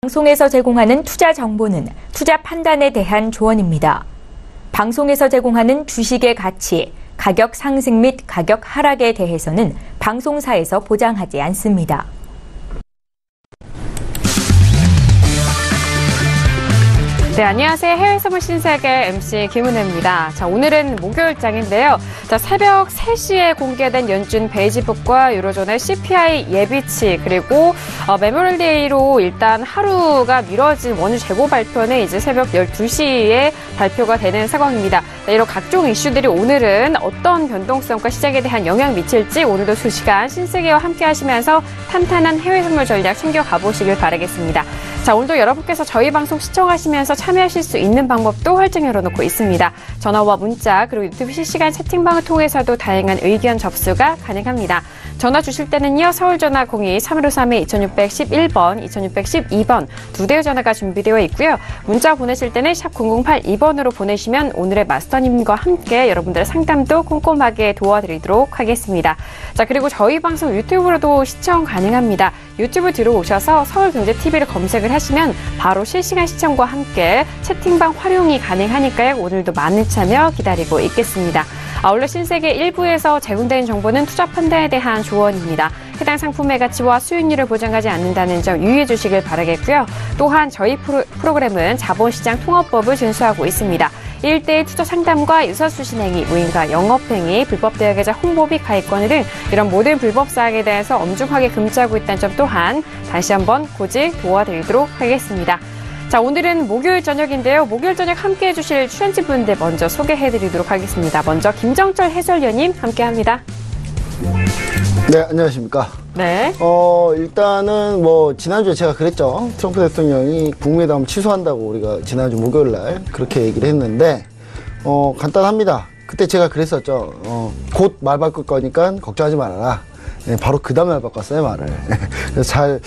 방송에서 제공하는 투자 정보는 투자 판단에 대한 조언입니다. 방송에서 제공하는 주식의 가치, 가격 상승 및 가격 하락에 대해서는 방송사에서 보장하지 않습니다. 네, 안녕하세요. 해외 선물 신세계 MC 김은혜입니다. 자, 오늘은 목요일장인데요. 자, 새벽 3시에 공개된 연준 베이지북과 유로존의 CPI 예비치, 그리고 메모리데이로 일단 하루가 미뤄진 원유 재고 발표는 이제 새벽 12시에 발표가 되는 상황입니다. 자, 이런 각종 이슈들이 오늘은 어떤 변동성과 시장에 대한 영향을 미칠지 오늘도 2시간 신세계와 함께 하시면서 탄탄한 해외 선물 전략 챙겨가 보시길 바라겠습니다. 자, 오늘도 여러분께서 저희 방송 시청하시면서 참여하실 수 있는 방법도 활짝 열어놓고 있습니다. 전화와 문자, 그리고 유튜브 실시간 채팅방을 통해서도 다양한 의견 접수가 가능합니다. 전화 주실 때는요, 서울전화 02-3132-2611번, 2612번 두 대의 전화가 준비되어 있고요. 문자 보내실 때는 샵 0082번으로 보내시면 오늘의 마스터님과 함께 여러분들의 상담도 꼼꼼하게 도와드리도록 하겠습니다. 자, 그리고 저희 방송 유튜브로도 시청 가능합니다. 유튜브 들어오셔서 서울경제TV를 검색을 하시면 바로 실시간 시청과 함께 채팅방 활용이 가능하니까요. 오늘도 많은 참여 기다리고 있겠습니다. 아울러 신세계 1부에서 제공되는 정보는 투자 판단에 대한 조언입니다. 해당 상품의 가치와 수익률을 보장하지 않는다는 점 유의해 주시길 바라겠고요. 또한 저희 프로그램은 자본시장 통합법을 준수하고 있습니다. 1대1 투자 상담과 유사수신 행위, 무인가 영업행위, 불법 대여계좌 홍보비 가입권 등 이런 모든 불법 사항에 대해서 엄중하게 금지하고 있다는 점 또한 다시 한번 고지 도와드리도록 하겠습니다. 자, 오늘은 목요일 저녁인데요. 목요일 저녁 함께해 주실 출연진분들 먼저 소개해드리도록 하겠습니다. 먼저 김정철 해설위원님 함께합니다. 네, 안녕하십니까. 네. 일단은 지난주에 제가 그랬죠. 트럼프 대통령이 북미회담 취소한다고 우리가 지난주 목요일 날 그렇게 얘기를 했는데, 간단합니다. 그때 제가 그랬었죠. 곧 말 바꿀 거니까 걱정하지 말아라. 네, 바로 그 다음에 말 바꿨어요, 말을. 그래서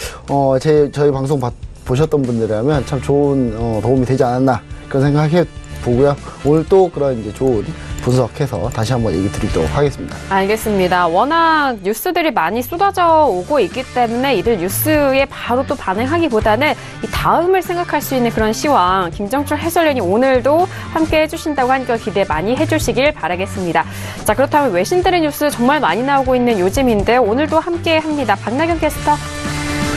저희 방송 보셨던 분들이라면 참 좋은 도움이 되지 않았나 그런 생각해 보고요. 오늘 또 그런 이제 좋은 분석해서 다시 한번 얘기 드리도록 하겠습니다. 알겠습니다. 워낙 뉴스들이 많이 쏟아져 오고 있기 때문에 이들 뉴스에 바로 또 반응하기보다는 이 다음을 생각할 수 있는 그런 시황, 김정철 해설위원이 오늘도 함께 해주신다고 하니까 기대 많이 해주시길 바라겠습니다. 자, 그렇다면 외신들의 뉴스 정말 많이 나오고 있는 요즘인데 오늘도 함께 합니다. 박나경 캐스터.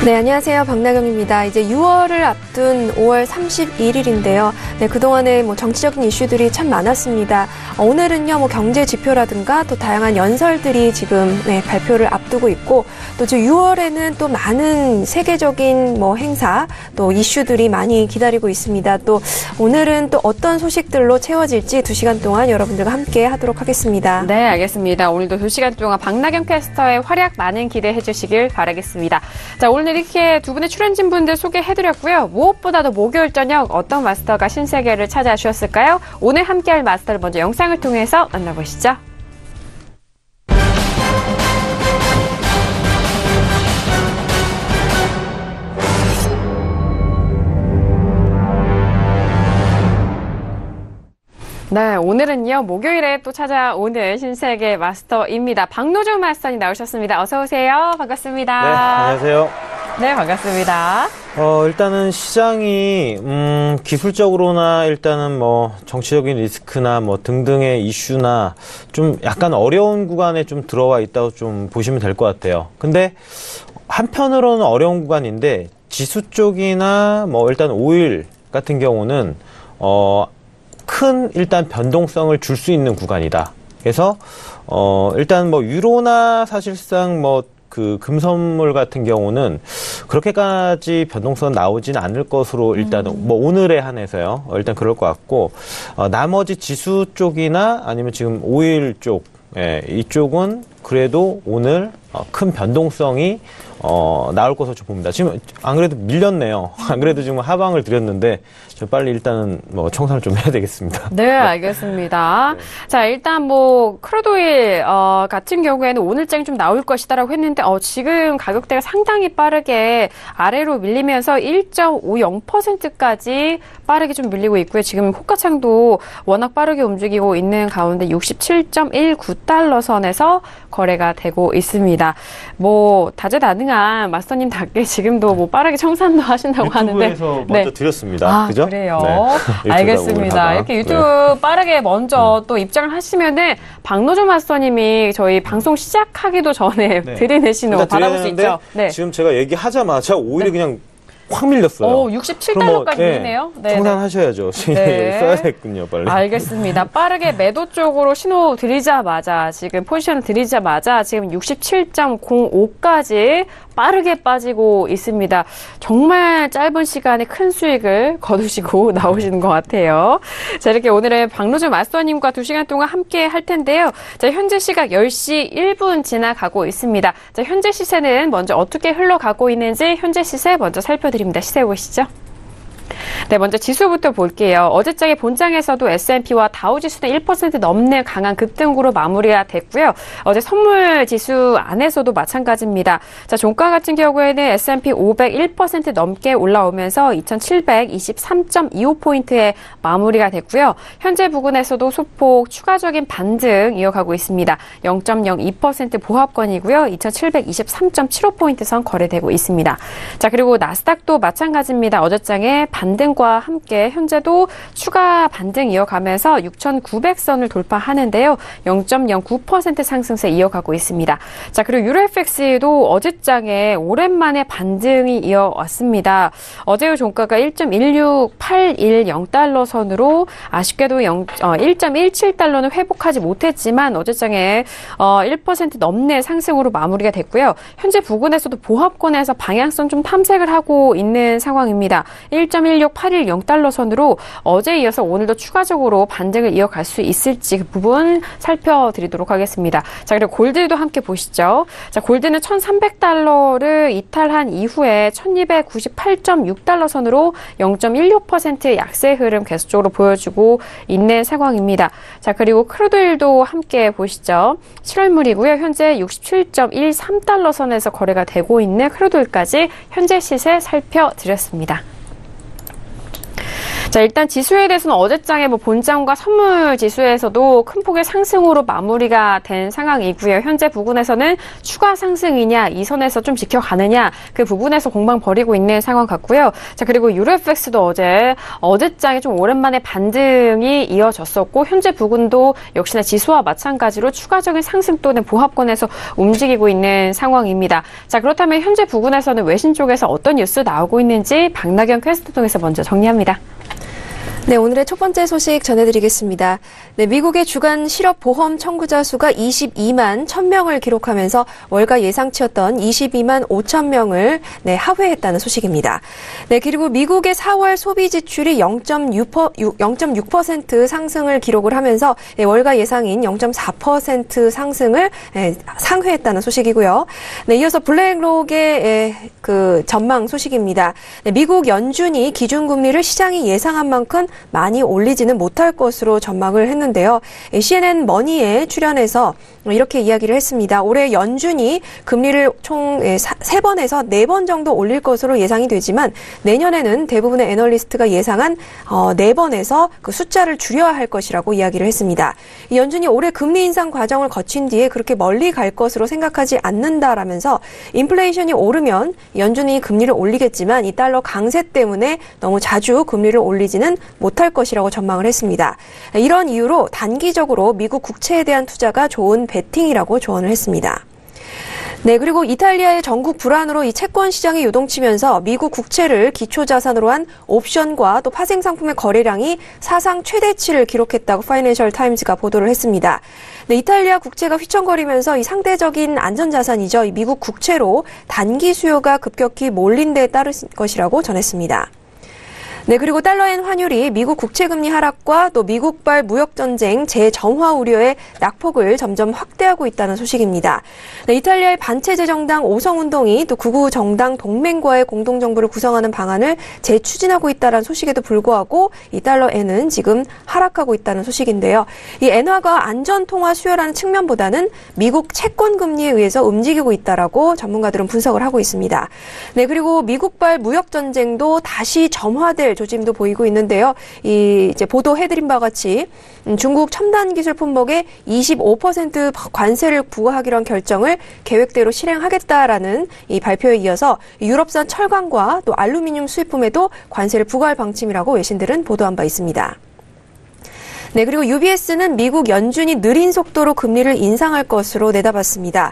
네, 안녕하세요. 박나경입니다. 이제 6월을 앞둔 5월 31일인데요. 네, 그동안에 정치적인 이슈들이 참 많았습니다. 오늘은요, 경제 지표라든가 또 다양한 연설들이 지금 발표를 앞두고 있고, 또 6월에는 또 많은 세계적인 행사, 또 이슈들이 많이 기다리고 있습니다. 또 오늘은 또 어떤 소식들로 채워질지 2시간 동안 여러분들과 함께 하도록 하겠습니다. 네, 알겠습니다. 오늘도 2시간 동안 박나경 캐스터의 활약 많은 기대해 주시길 바라겠습니다. 자, 오늘 이렇게 두 분의 출연진분들 소개해드렸고요. 무엇보다도 목요일 저녁 어떤 마스터가 신세계를 찾아주셨을까요? 오늘 함께할 마스터를 먼저 영상을 통해서 만나보시죠. 네, 오늘은요, 목요일에 또 찾아오는 신세계 마스터입니다. 박노준 마스터님 나오셨습니다. 어서오세요. 반갑습니다. 네, 안녕하세요. 네, 반갑습니다. 일단은 시장이, 기술적으로나 일단은 정치적인 리스크나 등등의 이슈나 좀 약간 어려운 구간에 좀 들어와 있다고 좀 보시면 될 것 같아요. 근데 한편으로는 어려운 구간인데 지수 쪽이나 일단 오일 같은 경우는, 큰 일단 변동성을 줄 수 있는 구간이다. 그래서 일단 유로나 사실상 금선물 같은 경우는 그렇게까지 변동성 나오진 않을 것으로 일단 오늘에 한해서요. 일단 그럴 것 같고 나머지 지수 쪽이나 아니면 지금 오일 쪽 이쪽은 그래도 오늘 큰 변동성이 나올 것으로 좀 봅니다. 지금 안 그래도 밀렸네요. 안 그래도 지금 하방을 드렸는데 저 빨리 일단은 청산을 좀 해야 되겠습니다. 네, 알겠습니다. 네. 자, 일단 크루드오일 같은 경우에는 오늘장이 좀 나올 것이다라고 했는데 지금 가격대가 상당히 빠르게 아래로 밀리면서 1.50%까지 빠르게 좀 밀리고 있고요. 지금 호가창도 워낙 빠르게 움직이고 있는 가운데 67.19달러 선에서 거래가 되고 있습니다. 뭐 다재다능한 마스터님답게 지금도 뭐 빠르게 청산도 하신다고 하는데 유튜브에서 먼저 드렸습니다. 아, 그죠? 그래요? 네. 알겠습니다. 이렇게 유튜브 빠르게 먼저 또 입장을 하시면은 박노조 마스터님이 저희 방송 시작하기도 전에 들이내시는 거 받아볼 수 있죠. 네. 지금 제가 얘기하자마자 오히려 그냥 확 밀렸어요. 67달러까지 밀리네요. 네. 청산하셔야죠. 네. 써야겠군요, 빨리. 알겠습니다. 빠르게 매도 쪽으로 신호 드리자마자 지금 포지션을 드리자마자 지금 67.05까지 빠르게 빠지고 있습니다. 정말 짧은 시간에 큰 수익을 거두시고 나오시는 것 같아요. 자, 이렇게 오늘은 박노조 마스터님과 2시간 동안 함께 할 텐데요. 자, 현재 시각 10시 1분 지나가고 있습니다. 자, 현재 시세는 먼저 어떻게 흘러가고 있는지 현재 시세 먼저 살펴드립니다. 시세 보시죠. 네, 먼저 지수부터 볼게요. 어제장의 본장에서도 S&P와 다우지수는 1% 넘는 강한 급등으로 마무리가 됐고요. 어제 선물 지수 안에서도 마찬가지입니다. 자, 종가 같은 경우에는 S&P 500 1% 넘게 올라오면서 2,723.25포인트에 마무리가 됐고요. 현재 부근에서도 소폭 추가적인 반등 이어가고 있습니다. 0.02% 보합권이고요. 2,723.75포인트 선 거래되고 있습니다. 자, 그리고 나스닥도 마찬가지입니다. 어제장에 반등과 함께 현재도 추가 반등 이어가면서 6,900선을 돌파하는데요. 0.09% 상승세 이어가고 있습니다. 자, 그리고 유로FX도 어제장에 오랜만에 반등이 이어왔습니다. 어제의 종가가 1.16810달러 선으로 아쉽게도 1.17달러는 회복하지 못했지만 어제장에 1% 넘는 상승으로 마무리가 됐고요. 현재 부근에서도 보합권에서 방향성 좀 탐색을 하고 있는 상황입니다. 1.16810달러 선으로 어제에 이어서 오늘도 추가적으로 반등을 이어갈 수 있을지 그 부분 살펴드리도록 하겠습니다. 자, 그리고 골드도 함께 보시죠. 자, 골드는 1,300달러를 이탈한 이후에 1,298.6달러 선으로 0.16% 약세 흐름 계속적으로 보여주고 있는 상황입니다. 자, 그리고 크루드일도 함께 보시죠. 7월물이고요. 현재 67.13달러 선에서 거래가 되고 있는 크루드일까지 현재 시세 살펴드렸습니다. 자, 일단 지수에 대해서는 어제장에 본장과 선물 지수에서도 큰 폭의 상승으로 마무리가 된 상황이고요. 현재 부근에서는 추가 상승이냐, 이 선에서 좀 지켜가느냐, 그 부분에서 공방 벌이고 있는 상황 같고요. 자, 그리고 유로FX도 어제장에 좀 오랜만에 반등이 이어졌었고, 현재 부근도 역시나 지수와 마찬가지로 추가적인 상승 또는 보합권에서 움직이고 있는 상황입니다. 자, 그렇다면 현재 부근에서는 외신 쪽에서 어떤 뉴스 나오고 있는지 박나경 퀘스트 통해서 먼저 정리합니다. 네, 오늘의 첫 번째 소식 전해드리겠습니다. 네, 미국의 주간 실업보험 청구자 수가 22만 1,000명을 기록하면서 월가 예상치였던 22만 5,000명을 하회했다는 소식입니다. 네, 그리고 미국의 4월 소비 지출이 0.6% 상승을 기록을 하면서 월가 예상인 0.4% 상승을 상회했다는 소식이고요. 네, 이어서 블랙록의 그 전망 소식입니다. 네, 미국 연준이 기준금리를 시장이 예상한 만큼 많이 올리지는 못할 것으로 전망을 했는데요. CNN 머니에 출연해서 이렇게 이야기를 했습니다. 올해 연준이 금리를 총 3번에서 4번 정도 올릴 것으로 예상이 되지만 내년에는 대부분의 애널리스트가 예상한 4번에서 그 숫자를 줄여야 할 것이라고 이야기를 했습니다. 연준이 올해 금리 인상 과정을 거친 뒤에 그렇게 멀리 갈 것으로 생각하지 않는다라면서 인플레이션이 오르면 연준이 금리를 올리겠지만 이 달러 강세 때문에 너무 자주 금리를 올리지는 못할 것이라고 전망을 했습니다. 이런 이유로 단기적으로 미국 국채에 대한 투자가 좋은 베팅이라고 조언을 했습니다. 네, 그리고 이탈리아의 전국 불안으로 이 채권 시장이 요동치면서 미국 국채를 기초자산으로 한 옵션과 또 파생 상품의 거래량이 사상 최대치를 기록했다고 파이낸셜 타임즈가 보도를 했습니다. 네, 이탈리아 국채가 휘청거리면서 이 상대적인 안전자산이죠. 이 미국 국채로 단기 수요가 급격히 몰린 데 따른 것이라고 전했습니다. 네, 그리고 달러엔 환율이 미국 국채금리 하락과 또 미국발 무역전쟁 재점화 우려의 낙폭을 점점 확대하고 있다는 소식입니다. 네, 이탈리아의 반체제 정당 오성운동이 또 극우 정당 동맹과의 공동정부를 구성하는 방안을 재추진하고 있다는 소식에도 불구하고 이 달러엔은 지금 하락하고 있다는 소식인데요. 이 엔화가 안전통화 수요라는 측면보다는 미국 채권금리에 의해서 움직이고 있다라고 전문가들은 분석을 하고 있습니다. 네, 그리고 미국발 무역전쟁도 다시 점화될 조짐도 보이고 있는데요. 이제 보도해드린 바와 같이 중국 첨단 기술 품목에 25% 관세를 부과하기로 한 결정을 계획대로 실행하겠다라는 이 발표에 이어서 유럽산 철강과 또 알루미늄 수입품에도 관세를 부과할 방침이라고 외신들은 보도한 바 있습니다. 네, 그리고 UBS는 미국 연준이 느린 속도로 금리를 인상할 것으로 내다봤습니다.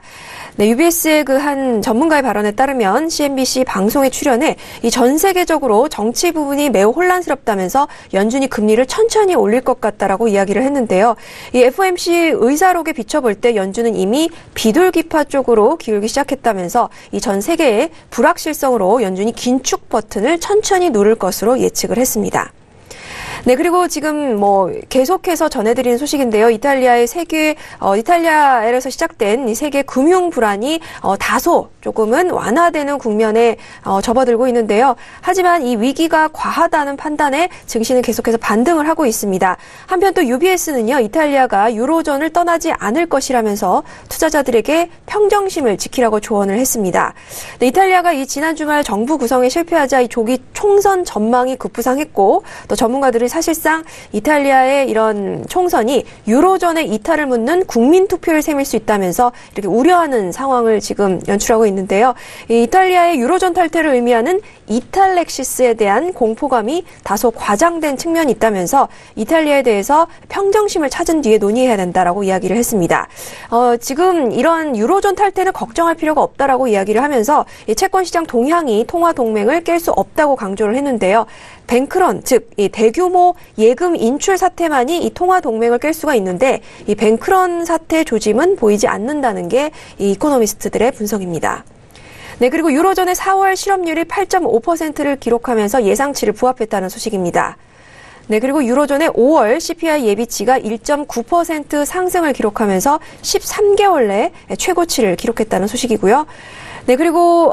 네, UBS의 그 한 전문가의 발언에 따르면 CNBC 방송에 출연해 이 전 세계적으로 정치 부분이 매우 혼란스럽다면서 연준이 금리를 천천히 올릴 것 같다라고 이야기를 했는데요. 이 FOMC 의사록에 비춰볼 때 연준은 이미 비둘기파 쪽으로 기울기 시작했다면서 이 전 세계의 불확실성으로 연준이 긴축 버튼을 천천히 누를 것으로 예측을 했습니다. 네, 그리고 지금 계속해서 전해드리는 소식인데요. 이탈리아에서 시작된 이 세계 금융 불안이 다소 조금은 완화되는 국면에 접어들고 있는데요. 하지만 이 위기가 과하다는 판단에 증시는 계속해서 반등을 하고 있습니다. 한편 또 UBS는요, 이탈리아가 유로존을 떠나지 않을 것이라면서 투자자들에게 평정심을 지키라고 조언을 했습니다. 네, 이탈리아가 이 지난 주말 정부 구성에 실패하자 이 조기 총선 전망이 급부상했고 또 전문가들은 사실상 이탈리아의 이런 총선이 유로존의 이탈을 묻는 국민 투표를 세밀 수 있다면서 이렇게 우려하는 상황을 지금 연출하고 있는데요. 이 이탈리아의 유로존 탈퇴를 의미하는 이탈렉시스에 대한 공포감이 다소 과장된 측면이 있다면서 이탈리아에 대해서 평정심을 찾은 뒤에 논의해야 된다라고 이야기를 했습니다. 지금 이런 유로존 탈퇴는 걱정할 필요가 없다라고 이야기를 하면서 이 채권 시장 동향이 통화 동맹을 깰 수 없다고 강조를 했는데요. 뱅크런, 즉 이 대규모 예금 인출 사태만이 이 통화 동맹을 깰 수가 있는데 이 뱅크런 사태 조짐은 보이지 않는다는 게 이 이코노미스트들의 분석입니다. 네, 그리고 유로존의 4월 실업률이 8.5%를 기록하면서 예상치를 부합했다는 소식입니다. 네, 그리고 유로존의 5월 CPI 예비치가 1.9% 상승을 기록하면서 13개월 내 최고치를 기록했다는 소식이고요. 네, 그리고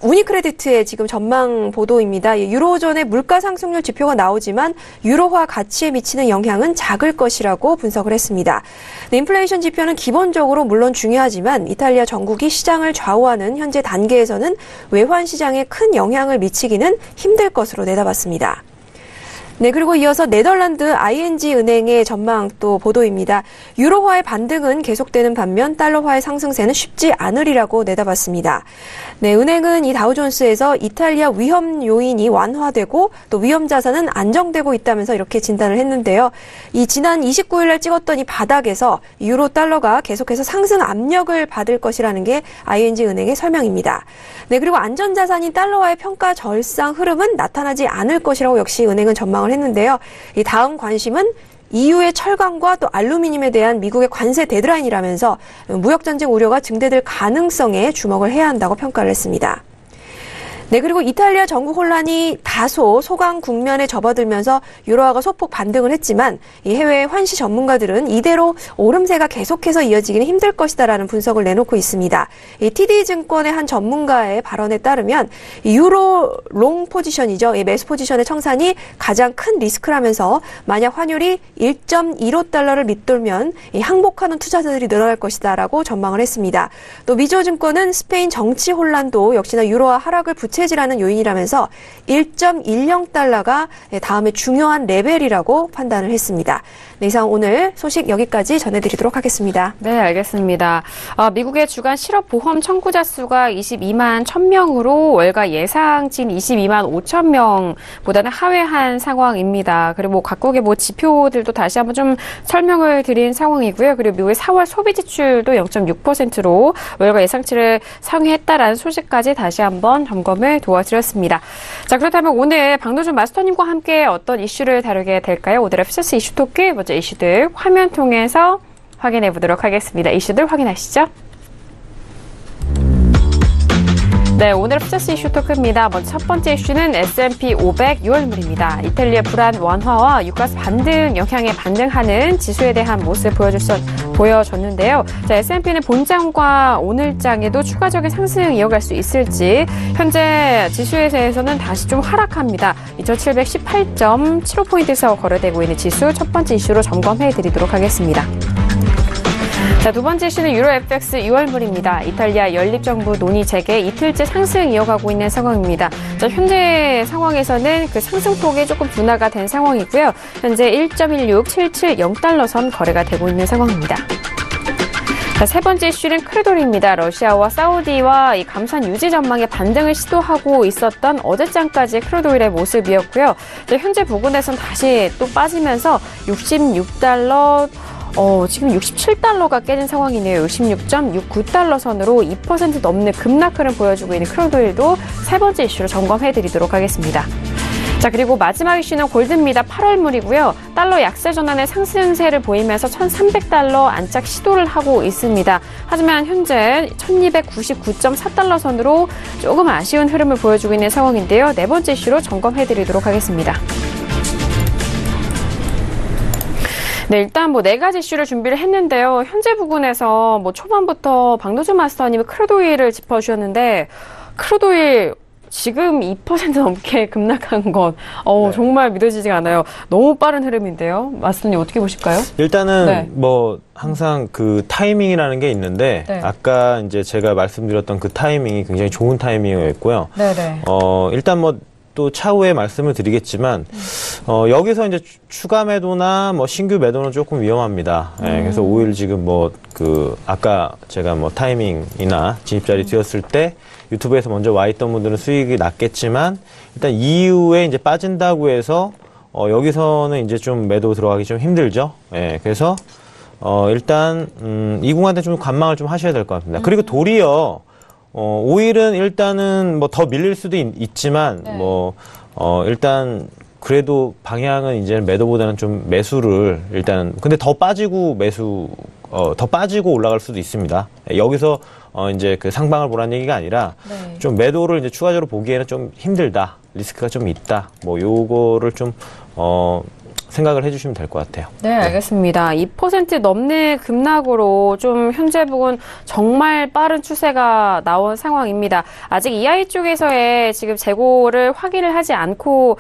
우니크레디트의 지금 전망 보도입니다. 유로존의 물가 상승률 지표가 나오지만 유로화 가치에 미치는 영향은 작을 것이라고 분석을 했습니다. 네, 인플레이션 지표는 기본적으로 물론 중요하지만 이탈리아 전국이 시장을 좌우하는 현재 단계에서는 외환 시장에 큰 영향을 미치기는 힘들 것으로 내다봤습니다. 네, 그리고 이어서 네덜란드 ING 은행의 전망 또 보도입니다. 유로화의 반등은 계속되는 반면 달러화의 상승세는 쉽지 않으리라고 내다봤습니다. 네, 은행은 이 다우존스에서 이탈리아 위험 요인이 완화되고 또 위험 자산은 안정되고 있다면서 이렇게 진단을 했는데요. 이 지난 29일 날 찍었던 이 바닥에서 유로 달러가 계속해서 상승 압력을 받을 것이라는 게 ING 은행의 설명입니다. 네, 그리고 안전자산인 달러화의 평가 절상 흐름은 나타나지 않을 것이라고 역시 은행은 전망을 했는데요. 이 다음 관심은 EU의 철강과 또 알루미늄에 대한 미국의 관세 데드라인이라면서 무역전쟁 우려가 증대될 가능성에 주목을 해야 한다고 평가를 했습니다. 네, 그리고 이탈리아 정국 혼란이 다소 소강 국면에 접어들면서 유로화가 소폭 반등을 했지만 이 해외 환시 전문가들은 이대로 오름세가 계속해서 이어지기는 힘들 것이다라는 분석을 내놓고 있습니다. 이 TD증권의 한 전문가의 발언에 따르면 이 유로 롱 포지션이죠. 이 매수 포지션의 청산이 가장 큰 리스크라면서 만약 환율이 1.15달러를 밑돌면 이 항복하는 투자자들이 늘어날 것이다라고 전망을 했습니다. 또 미조증권은 스페인 정치 혼란도 역시나 유로화 하락을 부채질하는 요인이라면서 1.10달러가 다음에 중요한 레벨이라고 판단을 했습니다. 네, 이상 오늘 소식 여기까지 전해드리도록 하겠습니다. 네, 알겠습니다. 미국의 주간 실업보험 청구자 수가 22만 1000명으로 월가 예상치인 22만 5000명보다는 하회한 상황입니다. 그리고 각국의 지표들도 다시 한번 좀 설명을 드린 상황이고요. 그리고 미국의 4월 소비 지출도 0.6%로 월가 예상치를 상회했다라는 소식까지 다시 한번 점검을 도와드렸습니다. 자, 그렇다면 오늘 박노준 마스터님과 함께 어떤 이슈를 다루게 될까요? 오늘의 퓨처스 이슈 토크, 먼저 이슈들 화면 통해서 확인해 보도록 하겠습니다. 이슈들 확인하시죠. 네, 오늘의 퓨처스 이슈 토크입니다. 먼저 첫 번째 이슈는 S&P 500 6월물입니다. 이탈리아 불안 완화와 유가스 반등 영향에 반등하는 지수에 대한 모습 보여줬는데요. 자, S&P는 본장과 오늘장에도 추가적인 상승 이어갈 수 있을지 현재 지수에 대해서는 다시 좀 하락합니다. 2718.75포인트에서 거래되고 있는 지수 첫 번째 이슈로 점검해 드리도록 하겠습니다. 자, 두 번째 이슈는 유로 FX 6월물입니다. 이탈리아 연립정부 논의 재개 이틀째 상승 이어가고 있는 상황입니다. 자, 현재 상황에서는 그 상승폭이 조금 둔화가 된 상황이고요. 현재 1.16770달러 선 거래가 되고 있는 상황입니다. 자, 세 번째 이슈는 크루돌입니다. 러시아와 사우디와 이 감산 유지 전망에 반등을 시도하고 있었던 어제장까지 크루돌의 모습이었고요. 자, 현재 부근에선 다시 또 빠지면서 66달러, 지금 67달러가 깨진 상황이네요. 66.69달러 선으로 2% 넘는 급락 흐름 보여주고 있는 크루돌도 세 번째 이슈로 점검해드리도록 하겠습니다. 자, 그리고 마지막 이슈는 골드입니다. 8월물이고요. 달러 약세 전환의 상승세를 보이면서 1,300달러 안착 시도를 하고 있습니다. 하지만 현재 1,299.4달러 선으로 조금 아쉬운 흐름을 보여주고 있는 상황인데요. 네 번째 이슈로 점검해드리도록 하겠습니다. 네, 일단 네 가지 이슈를 준비를 했는데요. 현재 부근에서 초반부터 박노준 마스터님이 크루도일을 짚어주셨는데, 크루도일 지금 2% 넘게 급락한 것, 네. 정말 믿어지지가 않아요. 너무 빠른 흐름인데요. 마스터님 어떻게 보실까요? 일단은 네. 항상 그 타이밍이라는 게 있는데, 네. 아까 이제 제가 말씀드렸던 그 타이밍이 굉장히 좋은 타이밍이었고요. 네네. 일단 또 차후에 말씀을 드리겠지만, 여기서 이제 추가 매도나 신규 매도는 조금 위험합니다. 예, 그래서 오일 지금 아까 제가 타이밍이나 진입 자리 띄었을 때 유튜브에서 먼저 와 있던 분들은 수익이 났겠지만, 일단 이후에 이제 빠진다고 해서, 여기서는 이제 좀 매도 들어가기 좀 힘들죠. 예, 그래서, 일단, 이 구간에 좀 관망을 좀 하셔야 될 것 같습니다. 그리고 도리어, 오일은 일단은 더 밀릴 수도 있지만, 네. 일단, 그래도 방향은 이제 매도보다는 좀 매수를 일단, 근데 더 빠지고 더 빠지고 올라갈 수도 있습니다. 여기서, 이제 그 상방을 보라는 얘기가 아니라, 네. 좀 매도를 이제 추가적으로 보기에는 좀 힘들다. 리스크가 좀 있다. 요거를 좀, 생각을 해주시면 될 것 같아요. 네, 알겠습니다. 2% 넘는 급락으로 좀 현재 부근 정말 빠른 추세가 나온 상황입니다. 아직 EI 쪽에서의 지금 재고를 확인이 되지 않고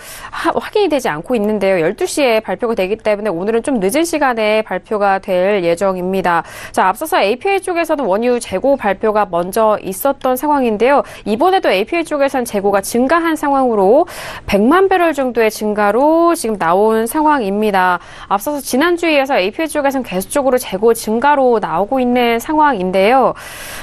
있는데요. 12시에 발표가 되기 때문에 오늘은 좀 늦은 시간에 발표가 될 예정입니다. 자, 앞서서 API 쪽에서는 원유 재고 발표가 먼저 있었던 상황인데요. 이번에도 API 쪽에서는 재고가 증가한 상황으로 100만 배럴 정도의 증가로 지금 나온 상황입니다. 앞서서 지난주에서 API 쪽에서는 계속적으로 재고 증가로 나오고 있는 상황인데요.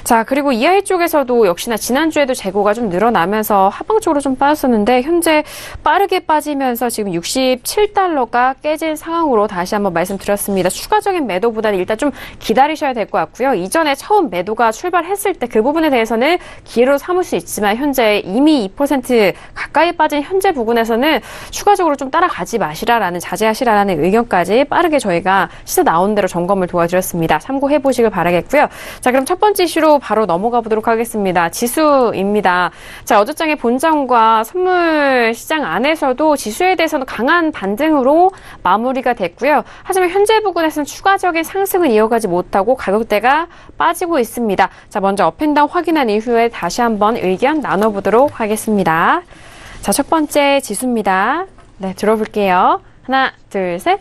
자, 그리고 EI 쪽에서도 역시나 지난주에도 재고가 좀 늘어나면서 하방적으로 좀 빠졌었는데 현재 빠르게 빠지면서 지금 67달러가 깨진 상황으로 다시 한번 말씀드렸습니다. 추가적인 매도보다는 일단 좀 기다리셔야 될 것 같고요. 이전에 처음 매도가 출발했을 때 그 부분에 대해서는 기회로 삼을 수 있지만 현재 이미 2% 가까이 빠진 현재 부분에서는 추가적으로 좀 따라가지 마시라라는 자제하시라는 의견까지 빠르게 저희가 시세 나온 대로 점검을 도와드렸습니다. 참고해 보시길 바라겠고요. 자, 그럼 첫 번째 이슈로 바로 넘어가 보도록 하겠습니다. 지수입니다. 자, 어제장의 본장과 선물 시장 안에서도 지수에 대해서는 강한 반등으로 마무리가 됐고요. 하지만 현재 부근에서는 추가적인 상승을 이어가지 못하고 가격대가 빠지고 있습니다. 자, 먼저 업앤다운 확인한 이후에 다시 한번 의견 나눠보도록 하겠습니다. 자, 첫 번째 지수입니다. 네, 들어볼게요. 하나, 둘, 셋.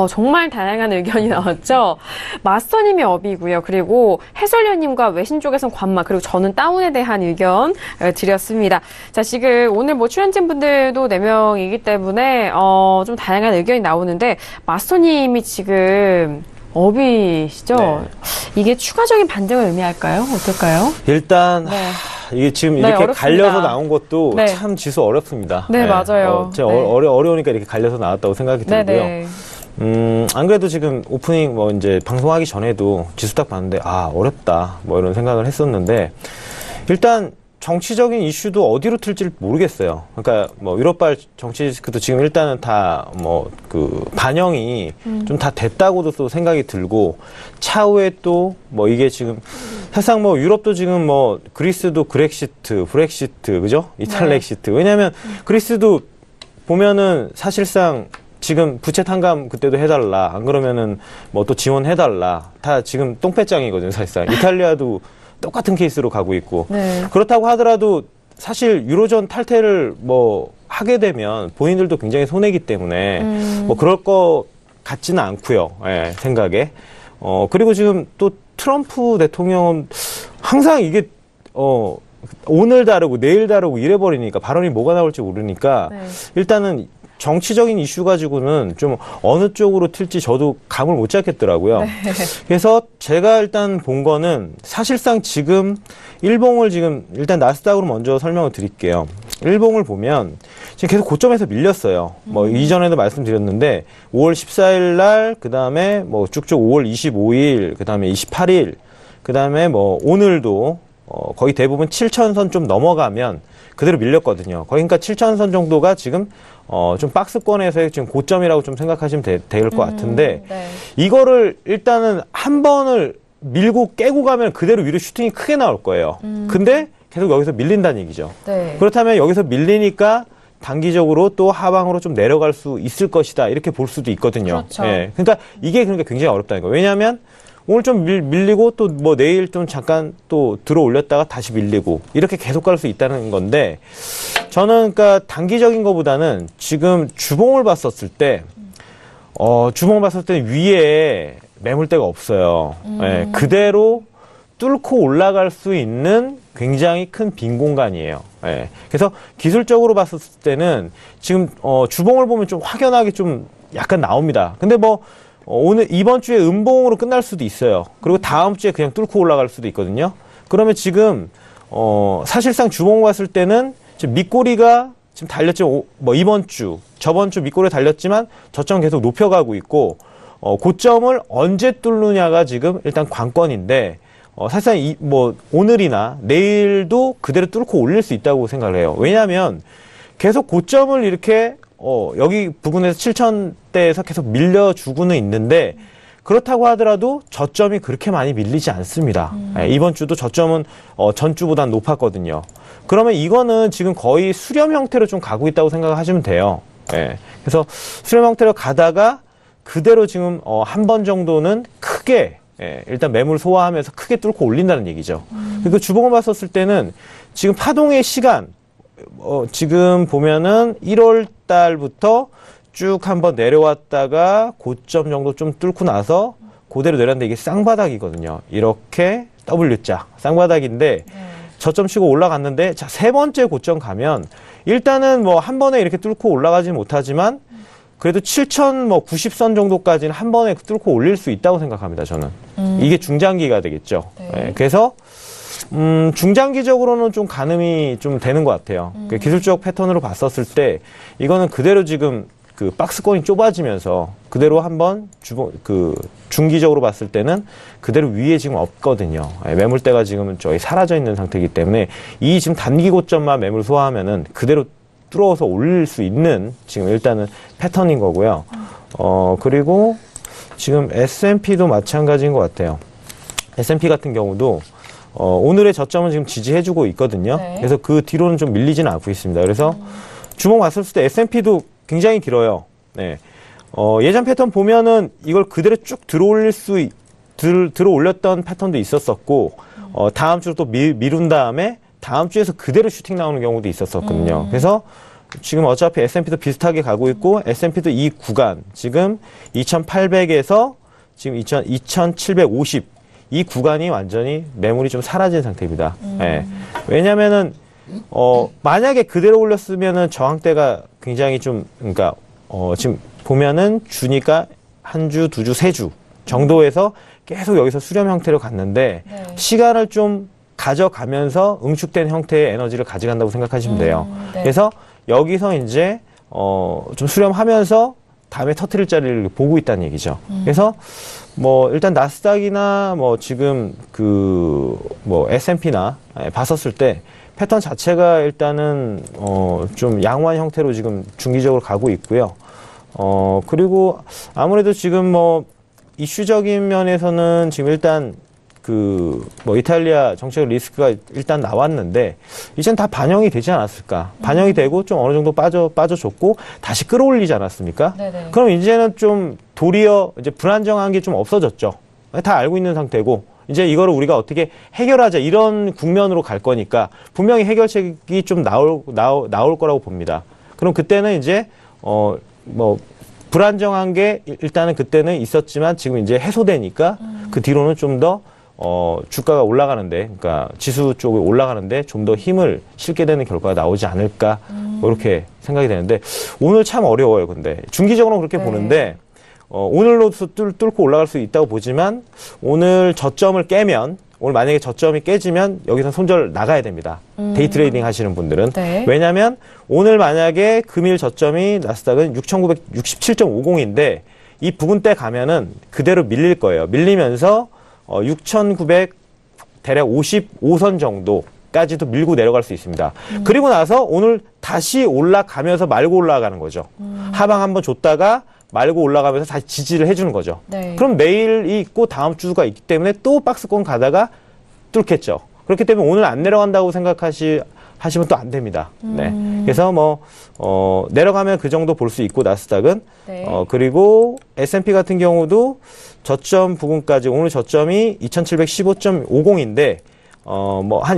정말 다양한 의견이 나왔죠. 마스터님이 업이고요. 그리고 해설위원님과 외신 쪽에서는 관마, 그리고 저는 다운에 대한 의견 드렸습니다. 자, 지금 오늘 출연진 분들도 4명이기 때문에 좀 다양한 의견이 나오는데 마스터님이 지금 업이시죠? 네. 이게 추가적인 반등을 의미할까요? 어떨까요? 일단 네. 이게 지금 이렇게 어렵습니다. 갈려서 나온 것도 네. 참 지수 어렵습니다. 네, 네. 맞아요. 제가 어려우니까 이렇게 갈려서 나왔다고 생각이 들고요. 네. 안 그래도 지금 오프닝 이제 방송하기 전에도 지수 딱 봤는데 어렵다 이런 생각을 했었는데 일단 정치적인 이슈도 어디로 튈지 모르겠어요. 그러니까 유럽발 정치 리스크도 지금 일단은 다 반영이 좀 다 됐다고도 또 생각이 들고 차후에 또 이게 지금 사실상 유럽도 지금 그리스도 브렉시트 그죠? 이탈렉시트. 왜냐하면 그리스도 보면은 사실상 지금 부채 탕감 그때도 해달라. 안 그러면은 또 지원해달라. 다 지금 똥배짱이거든요, 사실상. 이탈리아도 똑같은 케이스로 가고 있고. 네. 그렇다고 하더라도 사실 유로존 탈퇴를 하게 되면 본인들도 굉장히 손해기 때문에 그럴 것 같지는 않고요. 예, 생각에. 그리고 지금 또 트럼프 대통령은 항상 이게 오늘 다르고 내일 다르고 이래버리니까 발언이 뭐가 나올지 모르니까 네. 일단은 정치적인 이슈 가지고는 좀 어느 쪽으로 튈지 저도 감을 못 잡겠더라고요. 네. 그래서 제가 일단 본 거는 사실상 지금 일봉을 지금 일단 나스닥으로 먼저 설명을 드릴게요. 일봉을 보면 지금 계속 고점에서 밀렸어요. 뭐 이전에도 말씀드렸는데 5월 14일 날 그다음에 뭐 쭉쭉 5월 25일 그다음에 28일 그다음에 뭐 오늘도 거의 대부분 7,000선 좀 넘어가면 그대로 밀렸거든요. 거의 그러니까 7,000선 정도가 지금 좀 박스권에서의 지금 고점이라고 좀 생각하시면 될 것 같은데 네. 이거를 일단은 한 번을 밀고 깨고 가면 그대로 위로 슈팅이 크게 나올 거예요. 근데 계속 여기서 밀린다는 얘기죠. 네. 그렇다면 여기서 밀리니까 단기적으로 또 하방으로 좀 내려갈 수 있을 것이다. 이렇게 볼 수도 있거든요. 그렇죠. 예. 그러니까 이게 굉장히 어렵다는 거예요. 왜냐하면 오늘 좀 밀리고 또 뭐 내일 좀 잠깐 또 들어 올렸다가 다시 밀리고 이렇게 계속 갈 수 있다는 건데 저는 그러니까 단기적인 것보다는 지금 주봉을 봤었을 때 위에 매물대가 없어요. 예, 그대로 뚫고 올라갈 수 있는 굉장히 큰 빈 공간이에요. 예, 그래서 기술적으로 봤었을 때는 지금 주봉을 보면 좀 확연하게 좀 약간 나옵니다. 근데 뭐 오늘 이번 주에 음봉으로 끝날 수도 있어요. 그리고 다음 주에 그냥 뚫고 올라갈 수도 있거든요. 그러면 지금 사실상 주봉 봤을 때는 지금 밑꼬리가 지금 달렸죠. 뭐 이번 주, 저번 주 밑꼬리 달렸지만 저점 계속 높여가고 있고 고점을 언제 뚫느냐가 지금 일단 관건인데 사실상 뭐 오늘이나 내일도 그대로 뚫고 올릴 수 있다고 생각을 해요. 왜냐하면 계속 고점을 이렇게 여기 부근에서 7,000대에서 계속 밀려주고는 있는데 그렇다고 하더라도 저점이 그렇게 많이 밀리지 않습니다. 이번 주도 저점은 전주보다는 높았거든요. 그러면 이거는 지금 거의 수렴 형태로 좀 가고 있다고 생각하시면 돼요. 예. 그래서 수렴 형태로 가다가 그대로 지금 한 번 정도는 크게 일단 매물 소화하면서 크게 뚫고 올린다는 얘기죠. 그리고 주봉을 봤었을 때는 지금 파동의 시간 지금 보면은 1월 달부터 쭉 한번 내려왔다가 고점 정도 좀 뚫고 나서 그대로 내렸는데 이게 쌍바닥이거든요. 이렇게 W자 쌍바닥인데 저점 치고 올라갔는데 자, 세 번째 고점 가면 일단은 뭐 한 번에 이렇게 뚫고 올라가지는 못하지만 그래도 7,090선 정도까지는 한 번에 뚫고 올릴 수 있다고 생각합니다. 저는 이게 중장기가 되겠죠. 네, 그래서 중장기적으로는 좀 가늠이 좀 되는 것 같아요. 그 기술적 패턴으로 봤었을 때 이거는 그대로 지금 그 박스권이 좁아지면서 그대로 한번 중기적으로 봤을 때는 그대로 위에 지금 없거든요. 매물대가 지금은 저희 사라져 있는 상태이기 때문에 이 지금 단기 고점만 매물 소화하면은 그대로 뚫어서 올릴 수 있는 지금 일단은 패턴인 거고요. 그리고 지금 S&P도 마찬가지인 것 같아요. S&P 같은 경우도 오늘의 저점은 지금 지지해주고 있거든요. 네. 그래서 그 뒤로는 좀 밀리지는 않고 있습니다. 그래서 주봉 봤을 때 S&P도 굉장히 길어요. 네. 예전 패턴 보면은 이걸 그대로 쭉 들어 올렸던 패턴도 있었었고, 다음 주로 또 미룬 다음에 다음 주에서 그대로 슈팅 나오는 경우도 있었었거든요. 그래서 지금 어차피 S&P도 비슷하게 가고 있고, S&P도 이 구간, 지금 2,800에서 지금 2,750, 이 구간이 완전히 매물이 좀 사라진 상태입니다. 예. 왜냐면은, 만약에 그대로 올렸으면은 저항대가 굉장히 좀, 그러니까, 지금 보면은 주니까 한 주, 두 주, 세 주 정도에서 계속 여기서 수렴 형태로 갔는데, 네. 시간을 좀 가져가면서 응축된 형태의 에너지를 가져간다고 생각하시면 돼요. 네. 그래서 여기서 이제, 좀 수렴하면서 다음에 터트릴 자리를 보고 있다는 얘기죠. 그래서 뭐 일단 나스닥이나 뭐 지금 뭐 S&P나 봤었을 때 패턴 자체가 일단은 좀 양호한 형태로 지금 중기적으로 가고 있고요. 그리고 아무래도 지금 뭐 이슈적인 면에서는 지금 일단 뭐 이탈리아 정책 리스크가 일단 나왔는데 이젠 다 반영이 되지 않았을까? 반영이 되고 좀 어느 정도 빠져줬고 다시 끌어올리지 않았습니까? 네네. 그럼 이제는 좀 도리어 이제 불안정한 게 좀 없어졌죠. 다 알고 있는 상태고 이제 이거를 우리가 어떻게 해결하자 이런 국면으로 갈 거니까 분명히 해결책이 좀 나올 거라고 봅니다. 그럼 그때는 이제 뭐 불안정한 게 일단은 그때는 있었지만 지금 이제 해소되니까 그 뒤로는 좀 더 주가가 올라가는데, 그러니까 지수 쪽에 올라가는데 좀 더 힘을 실게 되는 결과가 나오지 않을까, 이렇게 생각이 되는데, 오늘 참 어려워요, 근데. 중기적으로 그렇게 보는데, 오늘로 뚫고 올라갈 수 있다고 보지만, 오늘 저점을 깨면, 오늘 만약에 저점이 깨지면 여기서 손절 나가야 됩니다. 데이 트레이딩 하시는 분들은. 네. 왜냐하면 오늘 만약에 금일 저점이 나스닥은 6,967.50인데 이 부근대 가면은 그대로 밀릴 거예요. 밀리면서 6,900 대략 55선 정도까지도 밀고 내려갈 수 있습니다. 그리고 나서 오늘 다시 올라가면서 말고 올라가는 거죠. 하방 한번 줬다가 말고 올라가면서 다시 지지를 해주는 거죠. 네. 그럼 내일이 있고 다음 주가 있기 때문에 또 박스권 가다가 뚫겠죠. 그렇기 때문에 오늘 안 내려간다고 생각하시면 또 안 됩니다. 네. 그래서 내려가면 그 정도 볼 수 있고, 나스닥은. 네. 그리고 S&P 같은 경우도 저점 부근까지, 오늘 저점이 2715.50인데, 한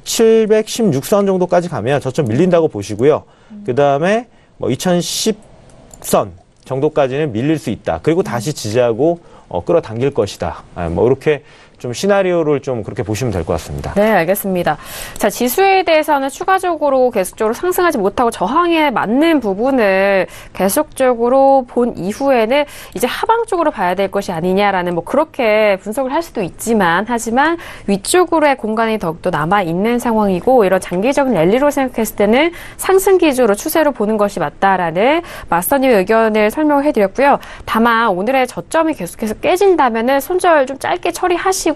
2716선 정도까지 가면 저점 밀린다고 보시고요. 그 다음에 2010선 정도까지는 밀릴 수 있다. 그리고 다시 지지하고 끌어당길 것이다. 이렇게 좀 시나리오를 좀 그렇게 보시면 될 것 같습니다. 네, 알겠습니다. 자, 지수에 대해서는 추가적으로 계속적으로 상승하지 못하고 저항에 맞는 부분을 계속적으로 본 이후에는 이제 하방 쪽으로 봐야 될 것이 아니냐라는 그렇게 분석을 할 수도 있지만, 하지만 위쪽으로의 공간이 더욱더 남아있는 상황이고, 이런 장기적인 랠리로 생각했을 때는 상승 기조로 추세로 보는 것이 맞다라는 마스터님의 의견을 설명해드렸고요. 다만 오늘의 저점이 계속해서 깨진다면은 손절 좀 짧게 처리하시고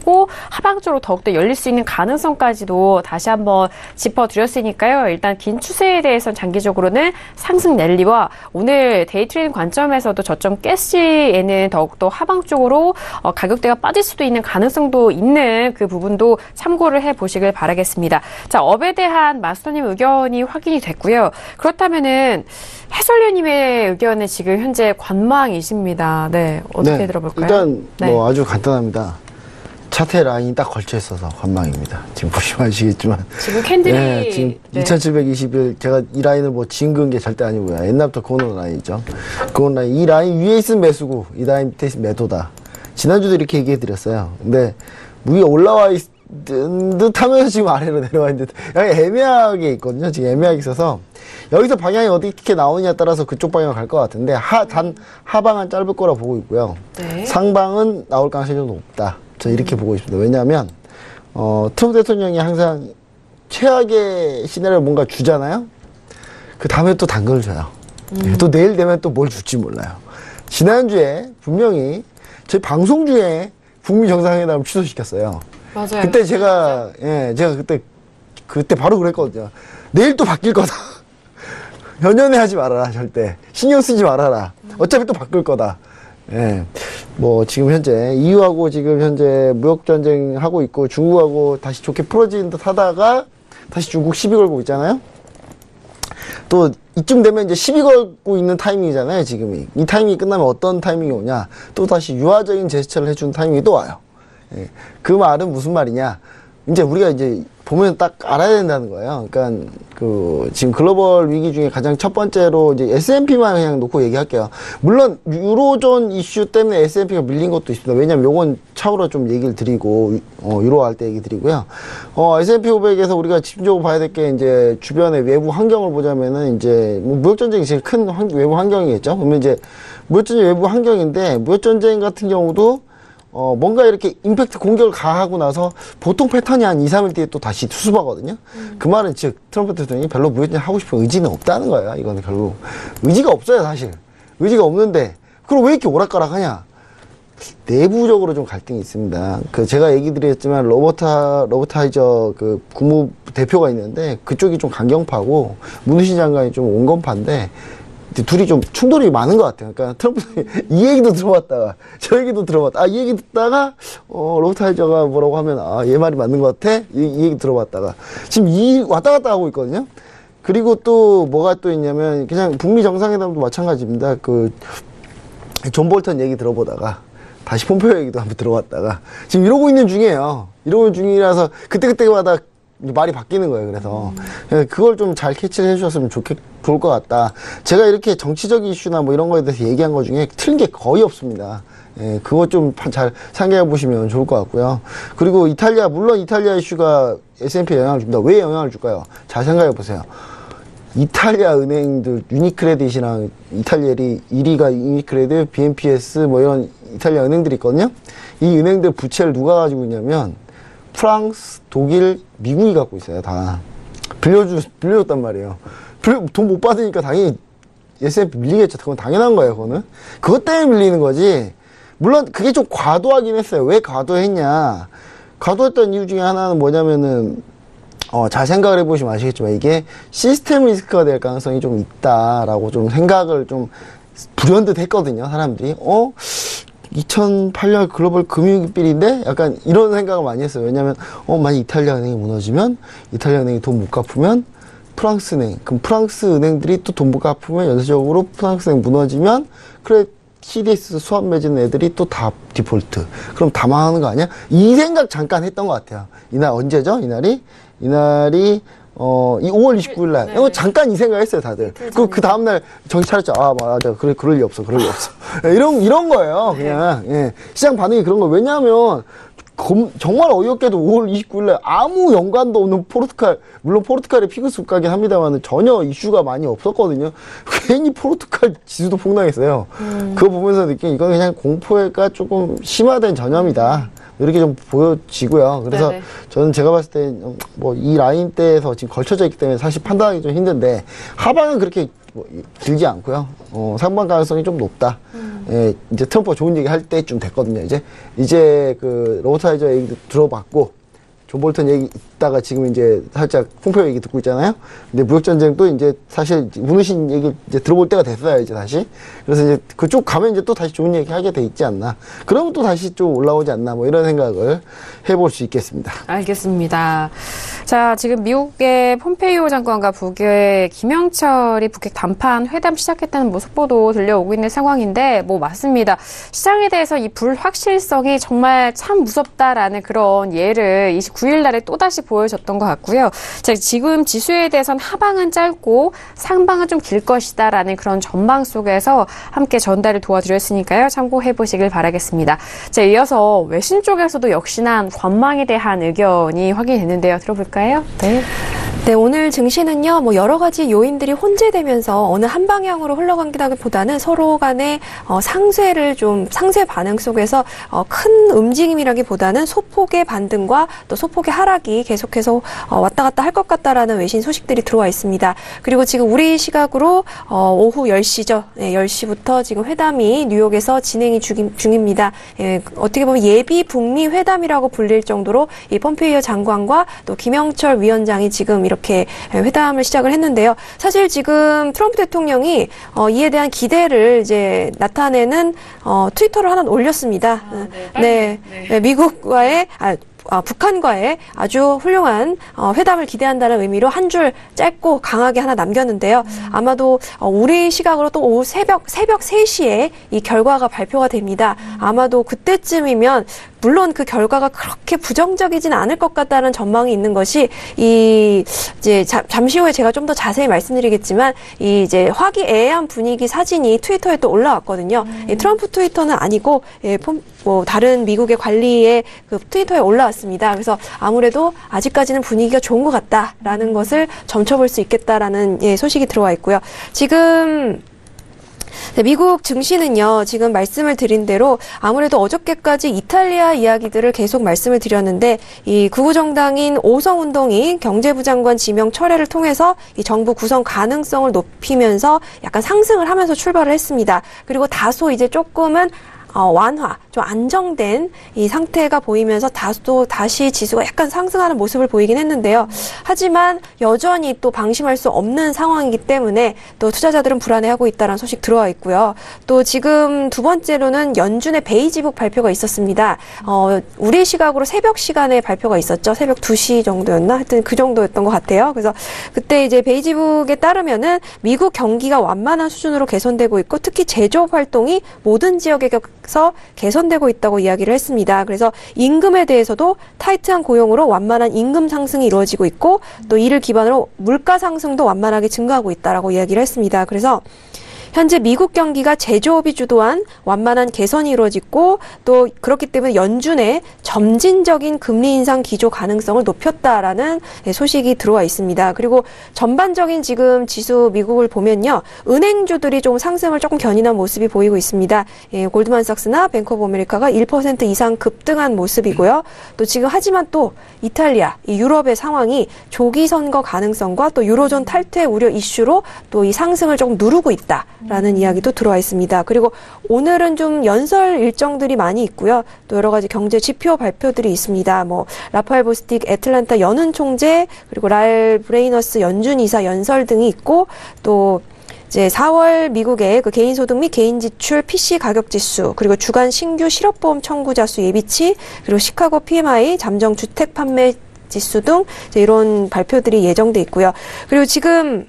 하방 쪽으로 더욱더 열릴 수 있는 가능성까지도 다시 한번 짚어드렸으니까요. 일단 긴 추세에 대해서는 장기적으로는 상승 랠리와 오늘 데이 트레이딩 관점에서도 저점 깰 시에는 더욱더 하방 쪽으로 가격대가 빠질 수도 있는 가능성도 있는 그 부분도 참고를 해보시길 바라겠습니다. 자, 업에 대한 마스터님 의견이 확인이 됐고요. 그렇다면은 해설위원님의 의견은 지금 현재 관망이십니다. 네, 어떻게 네, 들어볼까요? 일단 네. 아주 간단합니다. 차트 라인이 딱 걸쳐 있어서 관망입니다. 지금 보시면 아시겠지만. 지금 캔들이 네, 지금 2721, 제가 이 라인을 징그은 게 절대 아니고요. 옛날부터 그어놓은 라인이죠. 그어놓은 라인, 이 라인 위에 있으면 매수고, 이 라인 밑에 있으면 매도다. 지난주도 이렇게 얘기해드렸어요. 근데, 위에 올라와 있는 듯 하면서 지금 아래로 내려와 있는 듯. 여기 애매하게 있거든요. 지금 애매하게 있어서. 여기서 방향이 어떻게 나오느냐에 따라서 그쪽 방향으로 갈 것 같은데, 단 하방은 짧을 거라 보고 있고요. 네. 상방은 나올 가능성이 좀 높다. 저 이렇게 보고 있습니다. 왜냐하면 트럼프 대통령이 항상 최악의 시나리오 뭔가 주잖아요. 그 다음에 또 당근을 줘요. 또 내일 되면 또 뭘 줄지 몰라요. 지난주에 분명히 저희 방송 중에 북미 정상회담을 취소시켰어요. 맞아요. 그때 제가 그때 바로 그랬거든요. 내일 또 바뀔 거다. 연연해 하지 말아라, 절대. 신경 쓰지 말아라. 어차피 또 바뀔 거다. 예. 지금 현재, EU하고 지금 현재 무역전쟁 하고 있고, 중국하고 다시 좋게 풀어지는 듯 하다가, 다시 중국 시비 걸고 있잖아요? 또, 이쯤 되면 이제 시비 걸고 있는 타이밍이잖아요, 지금이. 이 타이밍이 끝나면 어떤 타이밍이 오냐? 또 다시 유화적인 제스처를 해주는 타이밍이 또 와요. 예. 그 말은 무슨 말이냐? 이제 우리가 이제 보면 딱 알아야 된다는 거예요. 그러니까 지금 글로벌 위기 중에 가장 첫 번째로 이제 S&P만 그냥 놓고 얘기할게요. 물론 유로존 이슈 때문에 S&P가 밀린 것도 있습니다. 왜냐면 요건 차후로 좀 얘기를 드리고 유로 할 때 얘기 드리고요. S&P 500에서 우리가 집중적으로 봐야 될 게 이제 주변의 외부 환경을 보자면은 이제 무역 전쟁이 제일 큰 외부 환경이겠죠. 그러면 이제 무역 전쟁 외부 환경인데 무역 전쟁 같은 경우도 뭔가 이렇게 임팩트 공격을 가하고 나서 보통 패턴이 한 2, 3일 뒤에 또 다시 수습하거든요. 그 말은 즉 트럼프 대통령이 별로 무역전쟁 하고 싶은 의지는 없다는 거예요. 이거는 결국 의지가 없어요, 사실. 의지가 없는데 그럼 왜 이렇게 오락가락하냐? 내부적으로 좀 갈등이 있습니다. 제가 얘기 드렸지만 로버타이저 국무 대표가 있는데 그쪽이 좀 강경파고 문우신 장관이 좀 온건파인데 둘이 좀 충돌이 많은 것 같아요. 그러니까 트럼프 이 얘기도 들어봤다가 저 얘기도 들어봤다. 이 얘기 듣다가 로버타이저가 뭐라고 하면 얘 말이 맞는 것 같아. 이 얘기 들어봤다가 지금 왔다 갔다 하고 있거든요. 그리고 또 뭐가 또 있냐면 그냥 북미 정상회담도 마찬가지입니다. 존 볼턴 얘기 들어보다가 다시 폼페이오 얘기도 한번 들어봤다가 지금 이러고 있는 중이에요. 이러고 있는 중이라서 그때그때마다 이제 말이 바뀌는 거예요. 그래서 그걸 좀 잘 캐치를 해주셨으면 좋을 것 같다. 제가 이렇게 정치적 이슈나 뭐 이런 거에 대해서 얘기한 것 중에 틀린 게 거의 없습니다. 예, 그거 좀 잘 상기해 보시면 좋을 것 같고요. 그리고 이탈리아, 물론 이탈리아 이슈가 S&P에 영향을 줍니다. 왜 영향을 줄까요? 잘 생각해 보세요. 이탈리아 은행들, 유니크레딧이랑 이탈리아 1위가 유니크레딧, BNPS 뭐 이런 이탈리아 은행들이 있거든요. 이 은행들 부채를 누가 가지고 있냐면 프랑스, 독일, 미국이 갖고 있어요. 다 빌려줬단 말이에요. 돈 못 받으니까 당연히 S&P 밀리겠죠. 그건 당연한 거예요. 그거는 그것 때문에 밀리는 거지. 물론 그게 좀 과도하긴 했어요. 왜 과도했냐? 과도했던 이유 중에 하나는 뭐냐면은 잘 생각을 해보시면 아시겠지만 이게 시스템 리스크가 될 가능성이 좀 있다라고 좀 생각을 좀 불현듯 했거든요. 사람들이 2008년 글로벌 금융비리인데 약간 이런 생각을 많이 했어요. 왜냐면 만약 이탈리아 은행이 무너지면 이탈리아 은행이 돈 못 갚으면 프랑스 은행, 그럼 프랑스 은행들이 또 돈 못 갚으면 연쇄적으로 프랑스 은행 무너지면 그래 CDS 수합 맺은 애들이 또 다 디폴트. 그럼 다 망하는 거 아니야? 이 생각 잠깐 했던 것 같아요. 이날 언제죠? 이날이 이 5월 29일 날. 네. 잠깐 이 생각 했어요, 다들. 그 다음날 정신 차렸죠. 아, 맞아. 그래, 그럴 리 없어. 이런 거예요, 그냥. 예. 시장 반응이 그런 거예요. 왜냐하면, 정말 어이없게도 5월 29일 날 아무 연관도 없는 포르투갈, 물론 포르투갈이 피그스 국가긴 합니다만 전혀 이슈가 많이 없었거든요. 괜히 포르투갈 지수도 폭락했어요. 그거 보면서 느낀 이건 그냥 공포가 조금 심화된 전염이다. 이렇게 좀 보여지고요. 그래서 네네. 저는 제가 봤을 때 뭐 이 라인대에서 지금 걸쳐져 있기 때문에 사실 판단하기 좀 힘든데 하방은 그렇게 길지 않고요. 상방 가능성이 좀 높다. 예, 이제 트럼프가 좋은 얘기 할 때쯤 됐거든요. 이제 그 로버타이저 얘기도 들어봤고 존 볼턴 얘기 있다가 지금 이제 살짝 폼페이오 얘기 듣고 있잖아요. 근데 무역전쟁도 이제 사실 문우신 얘기 이제 들어볼 때가 됐어요, 이제 다시. 그래서 이제 그쪽 가면 이제 또 다시 좋은 얘기 하게 돼 있지 않나. 그러면 또 다시 좀 올라오지 않나, 뭐 이런 생각을 해볼 수 있겠습니다. 알겠습니다. 자, 지금 미국의 폼페이오 장관과 북의 김영철이 북핵 담판 회담 시작했다는 속보도 들려오고 있는 상황인데, 뭐 맞습니다. 시장에 대해서 이 불확실성이 정말 참 무섭다라는 그런 예를 29일 날에 또다시 보여줬던 것 같고요. 자, 지금 지수에 대해서는 하방은 짧고 상방은 좀 길 것이다라는 그런 전망 속에서 함께 전달을 도와드렸으니까요. 참고해 보시길 바라겠습니다. 자, 이어서 외신 쪽에서도 역시나 관망에 대한 의견이 확인됐는데요. 들어볼까요? 네, 오늘 증시는요, 뭐 여러 가지 요인들이 혼재되면서 어느 한 방향으로 흘러간다기보다는 서로 간의 상쇄 반응 속에서 큰 움직임이라기보다는 소폭의 반등과 또 소폭의 하락이 계속해서 왔다 갔다 할 것 같다라는 외신 소식들이 들어와 있습니다. 그리고 지금 우리 시각으로 오후 10시죠. 네, 10시부터 지금 회담이 뉴욕에서 진행이 중입니다. 예, 어떻게 보면 예비 북미 회담이라고 불릴 정도로 이 폼페이오 장관과 또 김영철 위원장이 지금 이렇게 회담을 시작을 했는데요. 사실 지금 트럼프 대통령이 이에 대한 기대를 이제 나타내는 트위터를 하나 올렸습니다. 네, 미국과의 북한과의 아주 훌륭한 회담을 기대한다는 의미로 한 줄 짧고 강하게 하나 남겼는데요. 아마도 우리 시각으로 또 오후 새벽 3시에 이 결과가 발표가 됩니다. 아마도 그때쯤이면 물론 그 결과가 그렇게 부정적이진 않을 것 같다는 전망이 있는 것이 이제 잠시 후에 제가 좀 더 자세히 말씀드리겠지만 이제 화기애애한 분위기 사진이 트위터에 또 올라왔거든요. 트럼프 트위터는 아니고 뭐 다른 미국의 관리의 그 트위터에 올라왔습니다. 그래서 아무래도 아직까지는 분위기가 좋은 것 같다라는 것을 점쳐볼 수 있겠다라는 소식이 들어와 있고요. 지금 네, 미국 증시는요, 지금 말씀을 드린 대로 아무래도 어저께까지 이탈리아 이야기들을 계속 말씀을 드렸는데, 이 극우정당인 오성운동이 경제부 장관 지명 철회를 통해서 이 정부 구성 가능성을 높이면서 약간 상승을 하면서 출발을 했습니다. 그리고 다소 이제 조금은 완화, 좀 안정된 이 상태가 보이면서 다시 지수가 약간 상승하는 모습을 보이긴 했는데요. 하지만 여전히 또 방심할 수 없는 상황이기 때문에 또 투자자들은 불안해하고 있다는 소식 들어와 있고요. 또 지금 두 번째로는 연준의 베이지북 발표가 있었습니다. 우리 시각으로 새벽 시간에 발표가 있었죠. 새벽 2시 정도였나? 하여튼 그 정도였던 것 같아요. 그래서 그때 이제 베이지북에 따르면은 미국 경기가 완만한 수준으로 개선되고 있고 특히 제조업 활동이 모든 지역에서 개선 개선되고 있다고 이야기를 했습니다. 그래서 임금에 대해서도 타이트한 고용으로 완만한 임금 상승이 이루어지고 있고 또 이를 기반으로 물가 상승도 완만하게 증가하고 있다라고 이야기를 했습니다. 그래서 현재 미국 경기가 제조업이 주도한 완만한 개선이 이루어지고 또 그렇기 때문에 연준의 점진적인 금리 인상 기조 가능성을 높였다라는 소식이 들어와 있습니다. 그리고 전반적인 지금 지수 미국을 보면요. 은행주들이 좀 상승을 조금 견인한 모습이 보이고 있습니다. 골드만삭스나 뱅크 오브 아메리카가 1% 이상 급등한 모습이고요. 또 지금 하지만 또 이탈리아, 이 유럽의 상황이 조기 선거 가능성과 또 유로존 탈퇴 우려 이슈로 또 이 상승을 조금 누르고 있다. 라는 이야기도 들어와 있습니다. 그리고 오늘은 좀 연설 일정들이 많이 있고요. 또 여러 가지 경제 지표 발표들이 있습니다. 뭐 라파엘 보스틱 애틀랜타 연은 총재 그리고 랄 브레이너스 연준 이사 연설 등이 있고 또 이제 4월 미국의 그 개인소득 및 개인지출 PC 가격 지수 그리고 주간 신규 실업보험 청구자 수 예비치 그리고 시카고 PMI 잠정 주택 판매 지수 등 이제 이런 발표들이 예정돼 있고요. 그리고 지금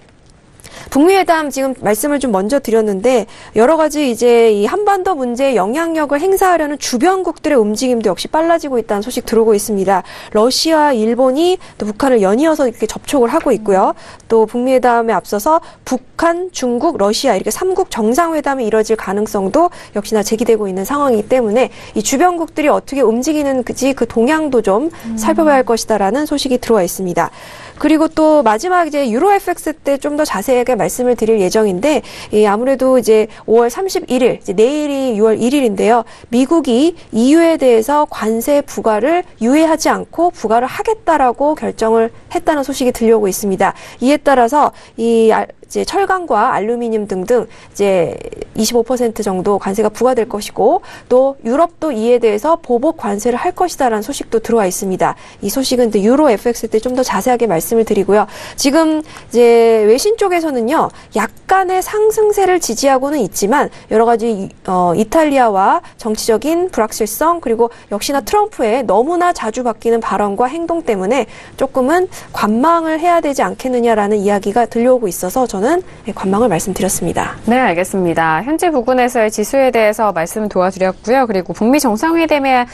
북미 회담 지금 말씀을 좀 먼저 드렸는데 여러 가지 이제 이 한반도 문제에 영향력을 행사하려는 주변국들의 움직임도 역시 빨라지고 있다는 소식 들어오고 있습니다. 러시아, 일본이 또 북한을 연이어서 이렇게 접촉을 하고 있고요. 또 북미 회담에 앞서서 북한, 중국, 러시아 이렇게 3국 정상회담이 이뤄질 가능성도 역시나 제기되고 있는 상황이기 때문에 이 주변국들이 어떻게 움직이는지 그 동향도 좀 살펴봐야 할 것이다라는 소식이 들어와 있습니다. 그리고 또 마지막 이제 유로 FX 때 좀 더 자세하게 말씀을 드릴 예정인데 아무래도 이제 5월 31일 이제 내일이 6월 1일인데요. 미국이 EU에 대해서 관세 부과를 유예하지 않고 부과를 하겠다라고 결정을 했다는 소식이 들려오고 있습니다. 이에 따라서 이제 철강과 알루미늄 등등 이제 25% 정도 관세가 부과될 것이고 또 유럽도 이에 대해서 보복 관세를 할 것이다라는 소식도 들어와 있습니다. 이 소식은 이제 유로 FX 때 좀 더 자세하게 말씀을 드리고요. 지금 이제 외신 쪽에서는요. 약간의 상승세를 지지하고는 있지만 여러 가지 이탈리아와 정치적인 불확실성 그리고 역시나 트럼프의 너무나 자주 바뀌는 발언과 행동 때문에 조금은 관망을 해야 되지 않겠느냐라는 이야기가 들려오고 있어서 저는 관망을 말씀드렸습니다. 네, 알겠습니다. 현재 부근에서의 지수에 대해서 말씀 도와드렸고요. 그리고 북미 정상회담에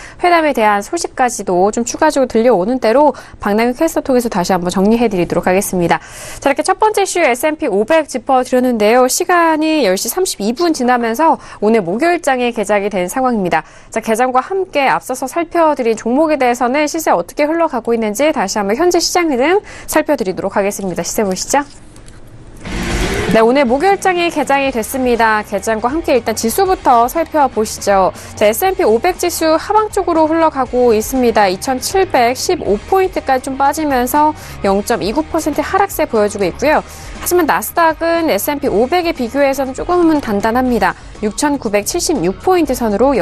대한 소식까지도 좀 추가적으로 들려오는 대로 박남규 캐스터 통해서 다시 한번 정리해드리도록 하겠습니다. 자, 이렇게 첫 번째 이슈 S&P 500 짚어드렸는데요. 시간이 10시 32분 지나면서 오늘 목요일장에 개장이 된 상황입니다. 자, 개장과 함께 앞서서 살펴드린 종목에 대해서는 시세 어떻게 흘러가고 있는지 다시 한번 현재 시장 흐름 살펴드리도록 하겠습니다. 시세 보시죠. 네, 오늘 목요일장이 개장이 됐습니다. 개장과 함께 일단 지수부터 살펴보시죠. 자, S&P 500 지수 하방 쪽으로 흘러가고 있습니다. 2715포인트까지 좀 빠지면서 0.29% 하락세 보여주고 있고요. 하지만 나스닥은 S&P 500에 비교해서는 조금은 단단합니다. 6,976포인트 선으로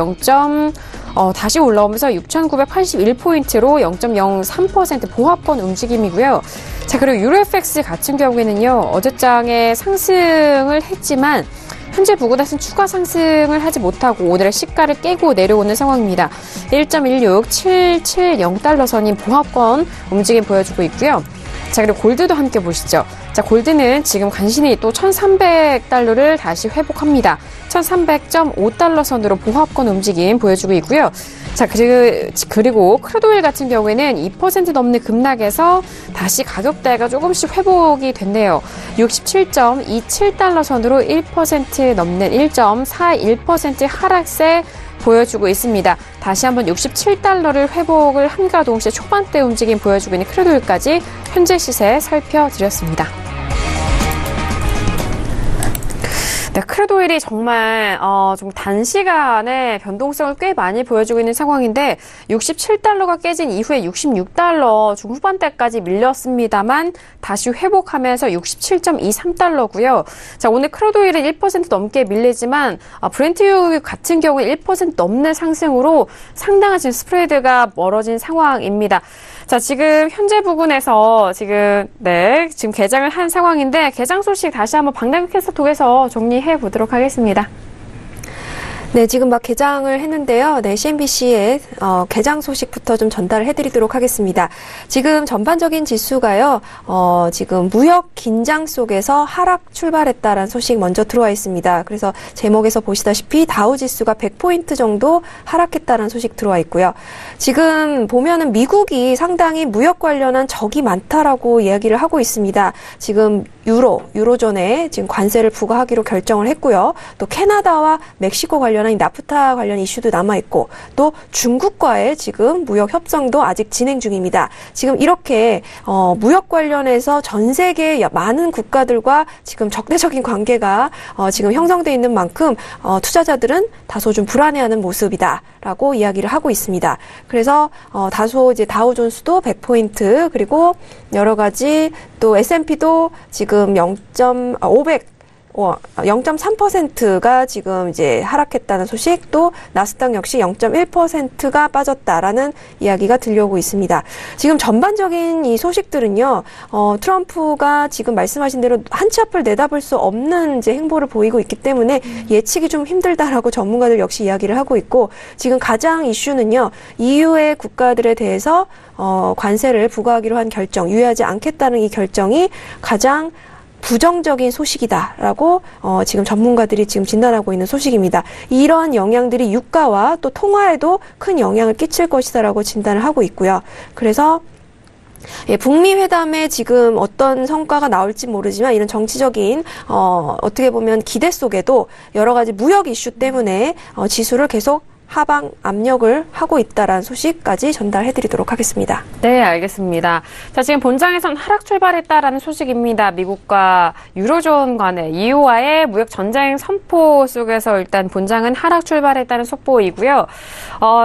다시 올라오면서 6,981포인트로 0.03% 보합권 움직임이고요. 자, 그리고 유로FX 같은 경우에는요, 어제장에 상승을 했지만, 현재 부근에서는 추가 상승을 하지 못하고 오늘의 시가를 깨고 내려오는 상황입니다. 1.16770달러 선인 보합권 움직임 보여주고 있고요. 자, 그리고 골드도 함께 보시죠. 자, 골드는 지금 간신히 또 1,300달러를 다시 회복합니다. 1,300.5달러 선으로 보합권 움직임 보여주고 있고요. 자, 그리고 크루드오일 같은 경우에는 2% 넘는 급락에서 다시 가격대가 조금씩 회복이 됐네요. 67.27달러 선으로 1% 넘는 1.41% 하락세 보여주고 있습니다. 다시 한번 67달러를 회복을 함과 동시에 초반대 움직임 보여주고 있는 크루드오일까지 현재 시세 살펴드렸습니다. 네, 크루드오일이 정말 좀 단시간에 변동성을 꽤 많이 보여주고 있는 상황인데 67달러가 깨진 이후에 66달러 중후반대까지 밀렸습니다만 다시 회복하면서 67.23달러고요. 자, 오늘 크루드오일은 1% 넘게 밀리지만 브렌트유 같은 경우에 1% 넘는 상승으로 상당한 지금 스프레드가 멀어진 상황입니다. 자, 지금 현재 부근에서 지금 개장을 한 상황인데 개장 소식 다시 한번 박남규 캐스터 통해서 정리해 보도록 하겠습니다. 네, 지금 막 개장을 했는데요. 네, CNBC의 개장 소식부터 좀 전달을 해드리도록 하겠습니다. 지금 전반적인 지수가요, 지금 무역 긴장 속에서 하락 출발했다라는 소식 먼저 들어와 있습니다. 그래서 제목에서 보시다시피 다우 지수가 100포인트 정도 하락했다는 소식 들어와 있고요. 지금 보면은 미국이 상당히 무역 관련한 적이 많다라고 이야기를 하고 있습니다. 지금 유로존에 지금 관세를 부과하기로 결정을 했고요. 또 캐나다와 멕시코 관련한 나프타 관련 이슈도 남아있고 또 중국과의 지금 무역 협상도 아직 진행 중입니다. 지금 이렇게 무역 관련해서 전 세계 많은 국가들과 지금 적대적인 관계가 지금 형성돼 있는 만큼 투자자들은 다소 좀 불안해하는 모습이다라고 이야기를 하고 있습니다. 그래서 다소 이제 다우존스도 100포인트 그리고 여러 가지 또 S&P도 지금 0.3%가 지금 이제 하락했다는 소식, 또 나스닥 역시 0.1%가 빠졌다라는 이야기가 들려오고 있습니다. 지금 전반적인 이 소식들은요, 트럼프가 지금 말씀하신 대로 한 치 앞을 내다볼 수 없는 이제 행보를 보이고 있기 때문에 예측이 좀 힘들다라고 전문가들 역시 이야기를 하고 있고, 지금 가장 이슈는요, EU의 국가들에 대해서 관세를 부과하기로 한 결정, 유예하지 않겠다는 이 결정이 가장 부정적인 소식이다라고 지금 전문가들이 지금 진단하고 있는 소식입니다. 이러한 영향들이 유가와 또 통화에도 큰 영향을 끼칠 것이다라고 진단을 하고 있고요. 그래서 북미 회담에 지금 어떤 성과가 나올지 모르지만 이런 정치적인 어떻게 보면 기대 속에도 여러 가지 무역 이슈 때문에 지수를 계속 하방 압력을 하고 있다라는 소식까지 전달해드리도록 하겠습니다. 네, 알겠습니다. 자, 지금 본장에선 하락 출발했다라는 소식입니다. 미국과 유로존 간의 EU와의 무역 전쟁 선포 속에서 일단 본장은 하락 출발했다는 속보이고요.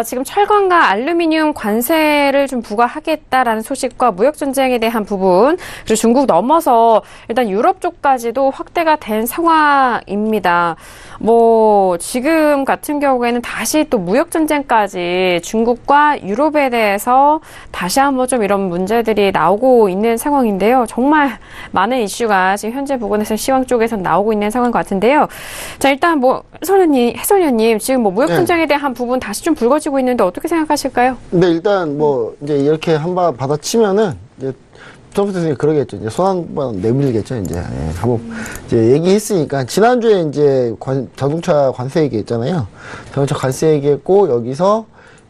지금 철강과 알루미늄 관세를 좀 부과하겠다라는 소식과 무역 전쟁에 대한 부분, 그리고 중국 넘어서 일단 유럽 쪽까지도 확대가 된 상황입니다. 지금 같은 경우에는 다시 또 무역 전쟁까지 중국과 유럽에 대해서 다시 한번 좀 이런 문제들이 나오고 있는 상황인데요. 정말 많은 이슈가 지금 현재 부근에서 시황 쪽에서 나오고 있는 상황 같은데요. 자, 일단 해설위원님 지금 무역 전쟁에 대한 부분 다시 좀 불거지고 있는데 어떻게 생각하실까요? 네, 일단 이제 이렇게 한번 받아치면은 이제 트럼프 대통령이 그러겠죠. 이제 손 한 번 내밀겠죠. 이제 한번 이제 얘기했으니까 지난주에 이제 자동차 관세 얘기했잖아요. 자동차 관세 얘기했고 여기서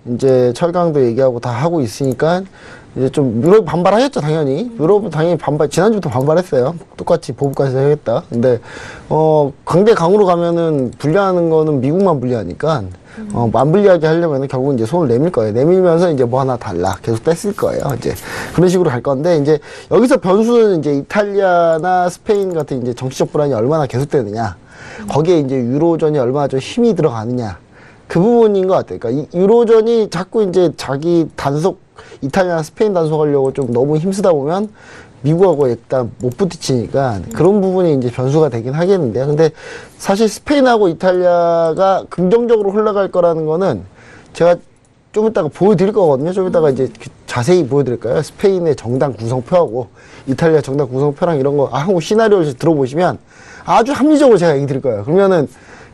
이제 철강도 얘기하고 다 하고 있으니까 이제 좀 유럽 반발하겠죠. 당연히 유럽은 당연히 지난주부터 반발했어요. 똑같이 보복관세 하겠다. 근데 강대 강으로 가면은 불리하는 거는 미국만 불리하니까. 안 불리하게 하려면 결국은 이제 손을 내밀 거예요. 내밀면서 이제 뭐 하나 달라. 계속 뺐을 거예요. 이제 그런 식으로 갈 건데, 이제 여기서 변수는 이제 이탈리아나 스페인 같은 이제 정치적 불안이 얼마나 계속되느냐. 거기에 이제 유로존이 얼마나 좀 힘이 들어가느냐. 그 부분인 것 같아요. 그러니까 이 유로존이 자꾸 이제 자기 이탈리아나 스페인 단속하려고 좀 너무 힘쓰다 보면 미국하고 일단 못 부딪히니까 그런 부분이 이제 변수가 되긴 하겠는데요. 근데 사실 스페인하고 이탈리아가 긍정적으로 흘러갈 거라는 거는 제가 좀 이따가 보여드릴 거거든요. 좀 이따가 이제 자세히 보여드릴 거예요. 스페인의 정당 구성표하고 이탈리아 정당 구성표랑 이런 거 한국 시나리오를 들어보시면 아주 합리적으로 제가 얘기 드릴 거예요. 그러면은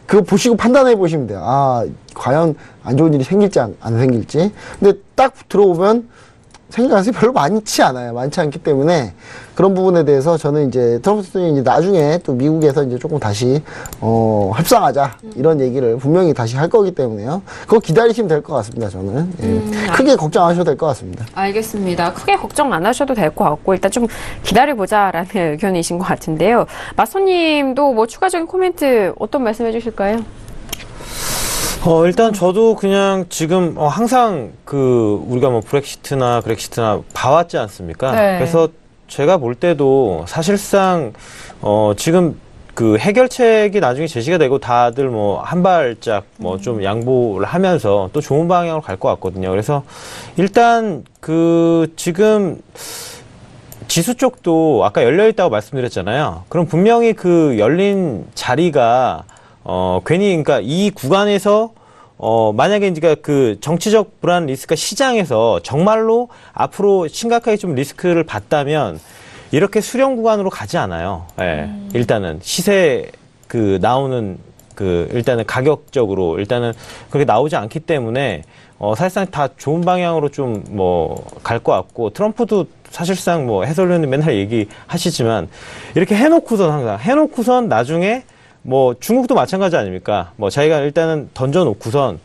그거 보시고 판단해 보시면 돼요. 과연 안 좋은 일이 생길지 안 생길지. 근데 딱 들어오면 생길 가능성이 별로 많지 않기 때문에 그런 부분에 대해서 저는 이제 트럼프 대통령이 이제 나중에 또 미국에서 이제 조금 다시 협상하자 이런 얘기를 분명히 다시 할 거기 때문에요. 그거 기다리시면 될 것 같습니다. 저는 크게 걱정 안 하셔도 될 것 같습니다. 알겠습니다. 크게 걱정 안 하셔도 될 것 같고 일단 좀 기다려보자라는 의견이신 것 같은데요. 마소님도 추가적인 코멘트 어떤 말씀해 주실까요? 일단 저도 그냥 지금 항상 우리가 브렉시트나 봐왔지 않습니까? 네. 그래서 제가 볼 때도 사실상 지금 해결책이 나중에 제시가 되고 다들 한 발짝 좀 양보를 하면서 또 좋은 방향으로 갈 것 같거든요. 그래서 일단 지금 지수 쪽도 아까 열려 있다고 말씀드렸잖아요. 그럼 분명히 열린 자리가 괜히, 그러니까 이 구간에서, 만약에 이제 정치적 불안 리스크가 시장에서 정말로 앞으로 심각하게 좀 리스크를 봤다면 이렇게 수렴 구간으로 가지 않아요. 예. 일단은 시세 나오는 일단은 가격적으로 일단은 그렇게 나오지 않기 때문에 사실상 다 좋은 방향으로 좀 갈 것 같고, 트럼프도 사실상 해설위원님 맨날 얘기하시지만 이렇게 해놓고선 나중에 중국도 마찬가지 아닙니까? 자기가 일단은 던져놓고선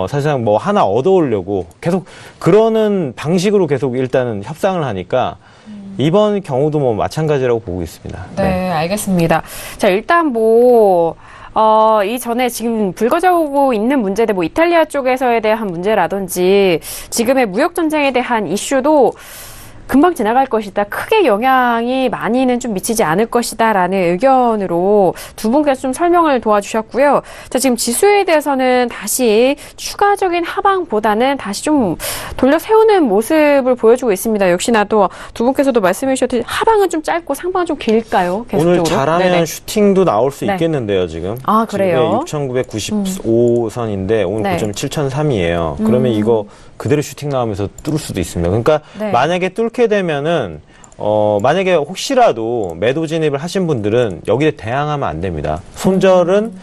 사실상 하나 얻어오려고 계속 그러는 방식으로 계속 일단은 협상을 하니까 이번 경우도 마찬가지라고 보고 있습니다. 네, 알겠습니다. 자, 일단 이전에 지금 불거져 오고 있는 문제들, 이탈리아 쪽에서에 대한 문제라든지 지금의 무역전쟁에 대한 이슈도 금방 지나갈 것이다. 크게 영향이 많이는 좀 미치지 않을 것이다. 라는 의견으로 두 분께서 좀 설명을 도와주셨고요. 자, 지금 지수에 대해서는 다시 추가적인 하방보다는 다시 좀 돌려 세우는 모습을 보여주고 있습니다. 역시나 또 두 분께서도 말씀해 주셨듯이 하방은 좀 짧고 상방은 좀 길까요? 계속적으로? 오늘 잘하면 네네. 슈팅도 나올 수 있겠는데요, 지금. 아, 그래요? 6,995선인데 오늘 네. 9.703이에요. 그러면 이거 그대로 슈팅 나오면서 뚫을 수도 있습니다. 그러니까 네. 만약에 뚫게 되면은 만약에 혹시라도 매도 진입을 하신 분들은 여기에 대항하면 안 됩니다. 손절은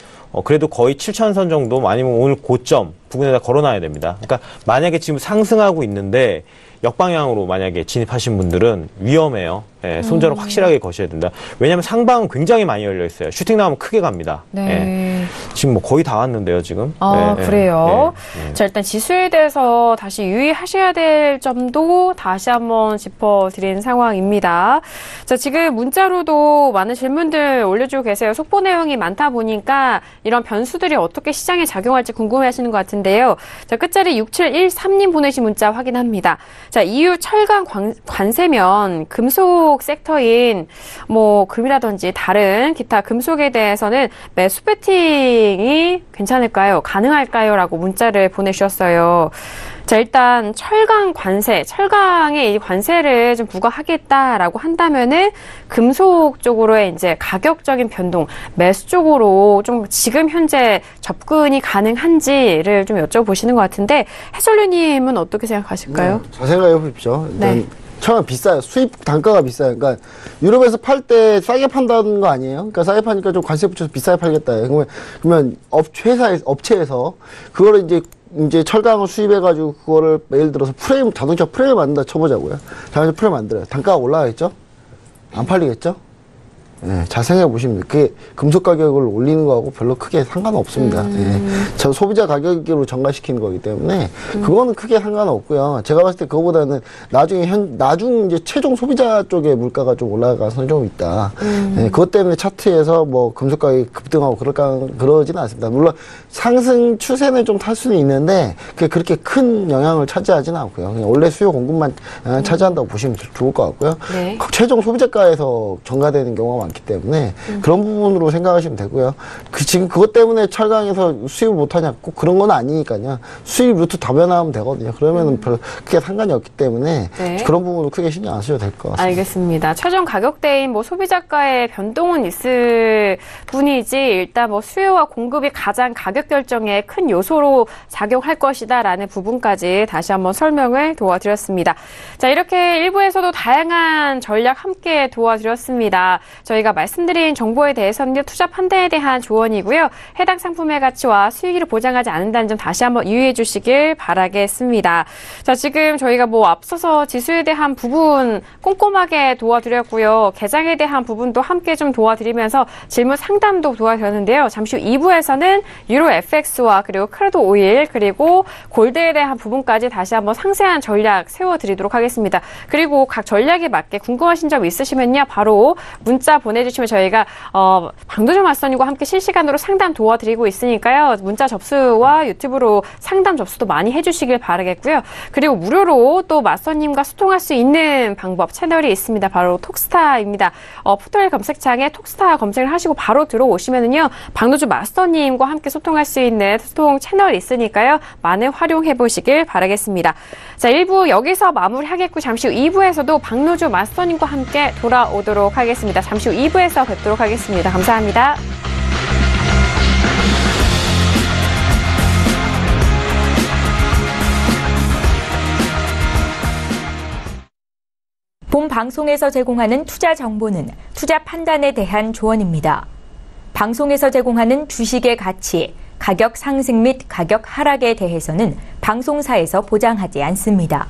그래도 거의 7,000선 정도 아니면 오늘 고점 부근에다 걸어놔야 됩니다. 그러니까 만약에 지금 상승하고 있는데 역방향으로 만약에 진입하신 분들은 위험해요. 예, 손절을 확실하게 거셔야 된다. 왜냐하면 상방은 굉장히 많이 열려 있어요. 슈팅 나오면 크게 갑니다. 네. 예. 지금 거의 다 왔는데요, 지금. 아, 예, 그래요? 예. 자, 일단 지수에 대해서 다시 유의하셔야 될 점도 다시 한번 짚어드린 상황입니다. 자, 지금 문자로도 많은 질문들 올려주고 계세요. 속보 내용이 많다 보니까 이런 변수들이 어떻게 시장에 작용할지 궁금해 하시는 것 같은데요. 자, 끝자리 6713님 보내신 문자 확인합니다. 자, EU 철강 관세면 금속 섹터인 금이라든지 다른 기타 금속에 대해서는 매수 배팅이 괜찮을까요? 가능할까요? 라고 문자를 보내주셨어요. 자, 일단 철강 관세, 철강에 이 관세를 좀 부과하겠다라고 한다면은 금속 쪽으로의 이제 가격적인 변동, 매수 쪽으로 좀 지금 현재 접근이 가능한지를 좀 여쭤보시는 것 같은데 해설위님은 어떻게 생각하실까요? 잘 생각해 보십시오. 일단 네. 철강 비싸요. 수입 단가가 비싸요. 그러니까 유럽에서 팔 때 싸게 판다는 거 아니에요? 그러니까 싸게 파니까 좀 관세 붙여서 비싸게 팔겠다. 그러면 업체에서 그거를 이제 철강을 수입해가지고 그거를 예를 들어서 자동차 프레임 만든다 쳐보자고요. 자동차 프레임 만들어요. 단가가 올라가겠죠? 안 팔리겠죠? 예, 잘 생각해 보시면 그게 금속 가격을 올리는 거하고 별로 크게 상관은 없습니다. 예, 저 소비자 가격으로 전가시키는 거기 때문에 그거는 크게 상관은 없고요. 제가 봤을 때 그거보다는 나중 이제 최종 소비자 쪽에 물가가 좀 올라갈 가능성이 좀 있다. 예, 그것 때문에 차트에서 금속 가격이 급등하고 그러지는 않습니다. 물론 상승 추세는 좀 탈 수는 있는데 그게 그렇게 큰 영향을 차지하지는 않고요. 그냥 원래 수요 공급만 차지한다고 보시면 좋을 것 같고요. 네. 최종 소비자가에서 전가되는 경우가 많기 때문에 그런 부분으로 생각하시면 되고요. 지금 그것 때문에 철강에서 수입을 못하냐 꼭 그런 건 아니니까요. 수입 루트 다변화하면 되거든요. 그러면은 별로 크게 상관이 없기 때문에 네. 그런 부분으로 크게 신경 안 쓰셔도 될 것 같습니다. 알겠습니다. 최종 가격대인 소비자가의 변동은 있을 뿐이지 일단 수요와 공급이 가장 가격 결정에 큰 요소로 작용할 것이다라는 부분까지 다시 한번 설명을 도와드렸습니다. 자, 이렇게 1부에서도 다양한 전략 함께 도와드렸습니다. 저희가 말씀드린 정보에 대해서는 투자 판단에 대한 조언이고요. 해당 상품의 가치와 수익을 보장하지 않는다는 점 다시 한번 유의해 주시길 바라겠습니다. 자, 지금 저희가 앞서서 지수에 대한 부분 꼼꼼하게 도와드렸고요. 개장에 대한 부분도 함께 좀 도와드리면서 질문 상담도 도와드렸는데요. 잠시 후 2부에서는 유로 FX와 그리고 크루드 오일 그리고 골드에 대한 부분까지 다시 한번 상세한 전략 세워드리도록 하겠습니다. 그리고 각 전략에 맞게 궁금하신 점 있으시면요. 바로 문자 보내주시면 저희가 방도전 맞선님과 함께 실시간으로 상담 도와드리고 있으니까요. 문자 접수와 유튜브로 상담 접수도 많이 해주시길 바라겠고요. 그리고 무료로 또 맞선님과 소통할 수 있는 방법 채널이 있습니다. 바로 톡스타입니다. 포털 검색창에 톡스타 검색을 하시고 바로 들어오시면은요. 방도전 마스터님과 함께 소통할 수 있는 소통 채널이 있으니까요. 많은 활용해 보시길 바라겠습니다. 자, 1부 여기서 마무리하겠고 잠시 후 2부에서도 박노주 마스터님과 함께 돌아오도록 하겠습니다. 잠시 후 2부에서 뵙도록 하겠습니다. 감사합니다. 본 방송에서 제공하는 투자 정보는 투자 판단에 대한 조언입니다. 방송에서 제공하는 주식의 가치, 가격 상승 및 가격 하락에 대해서는 방송사에서 보장하지 않습니다.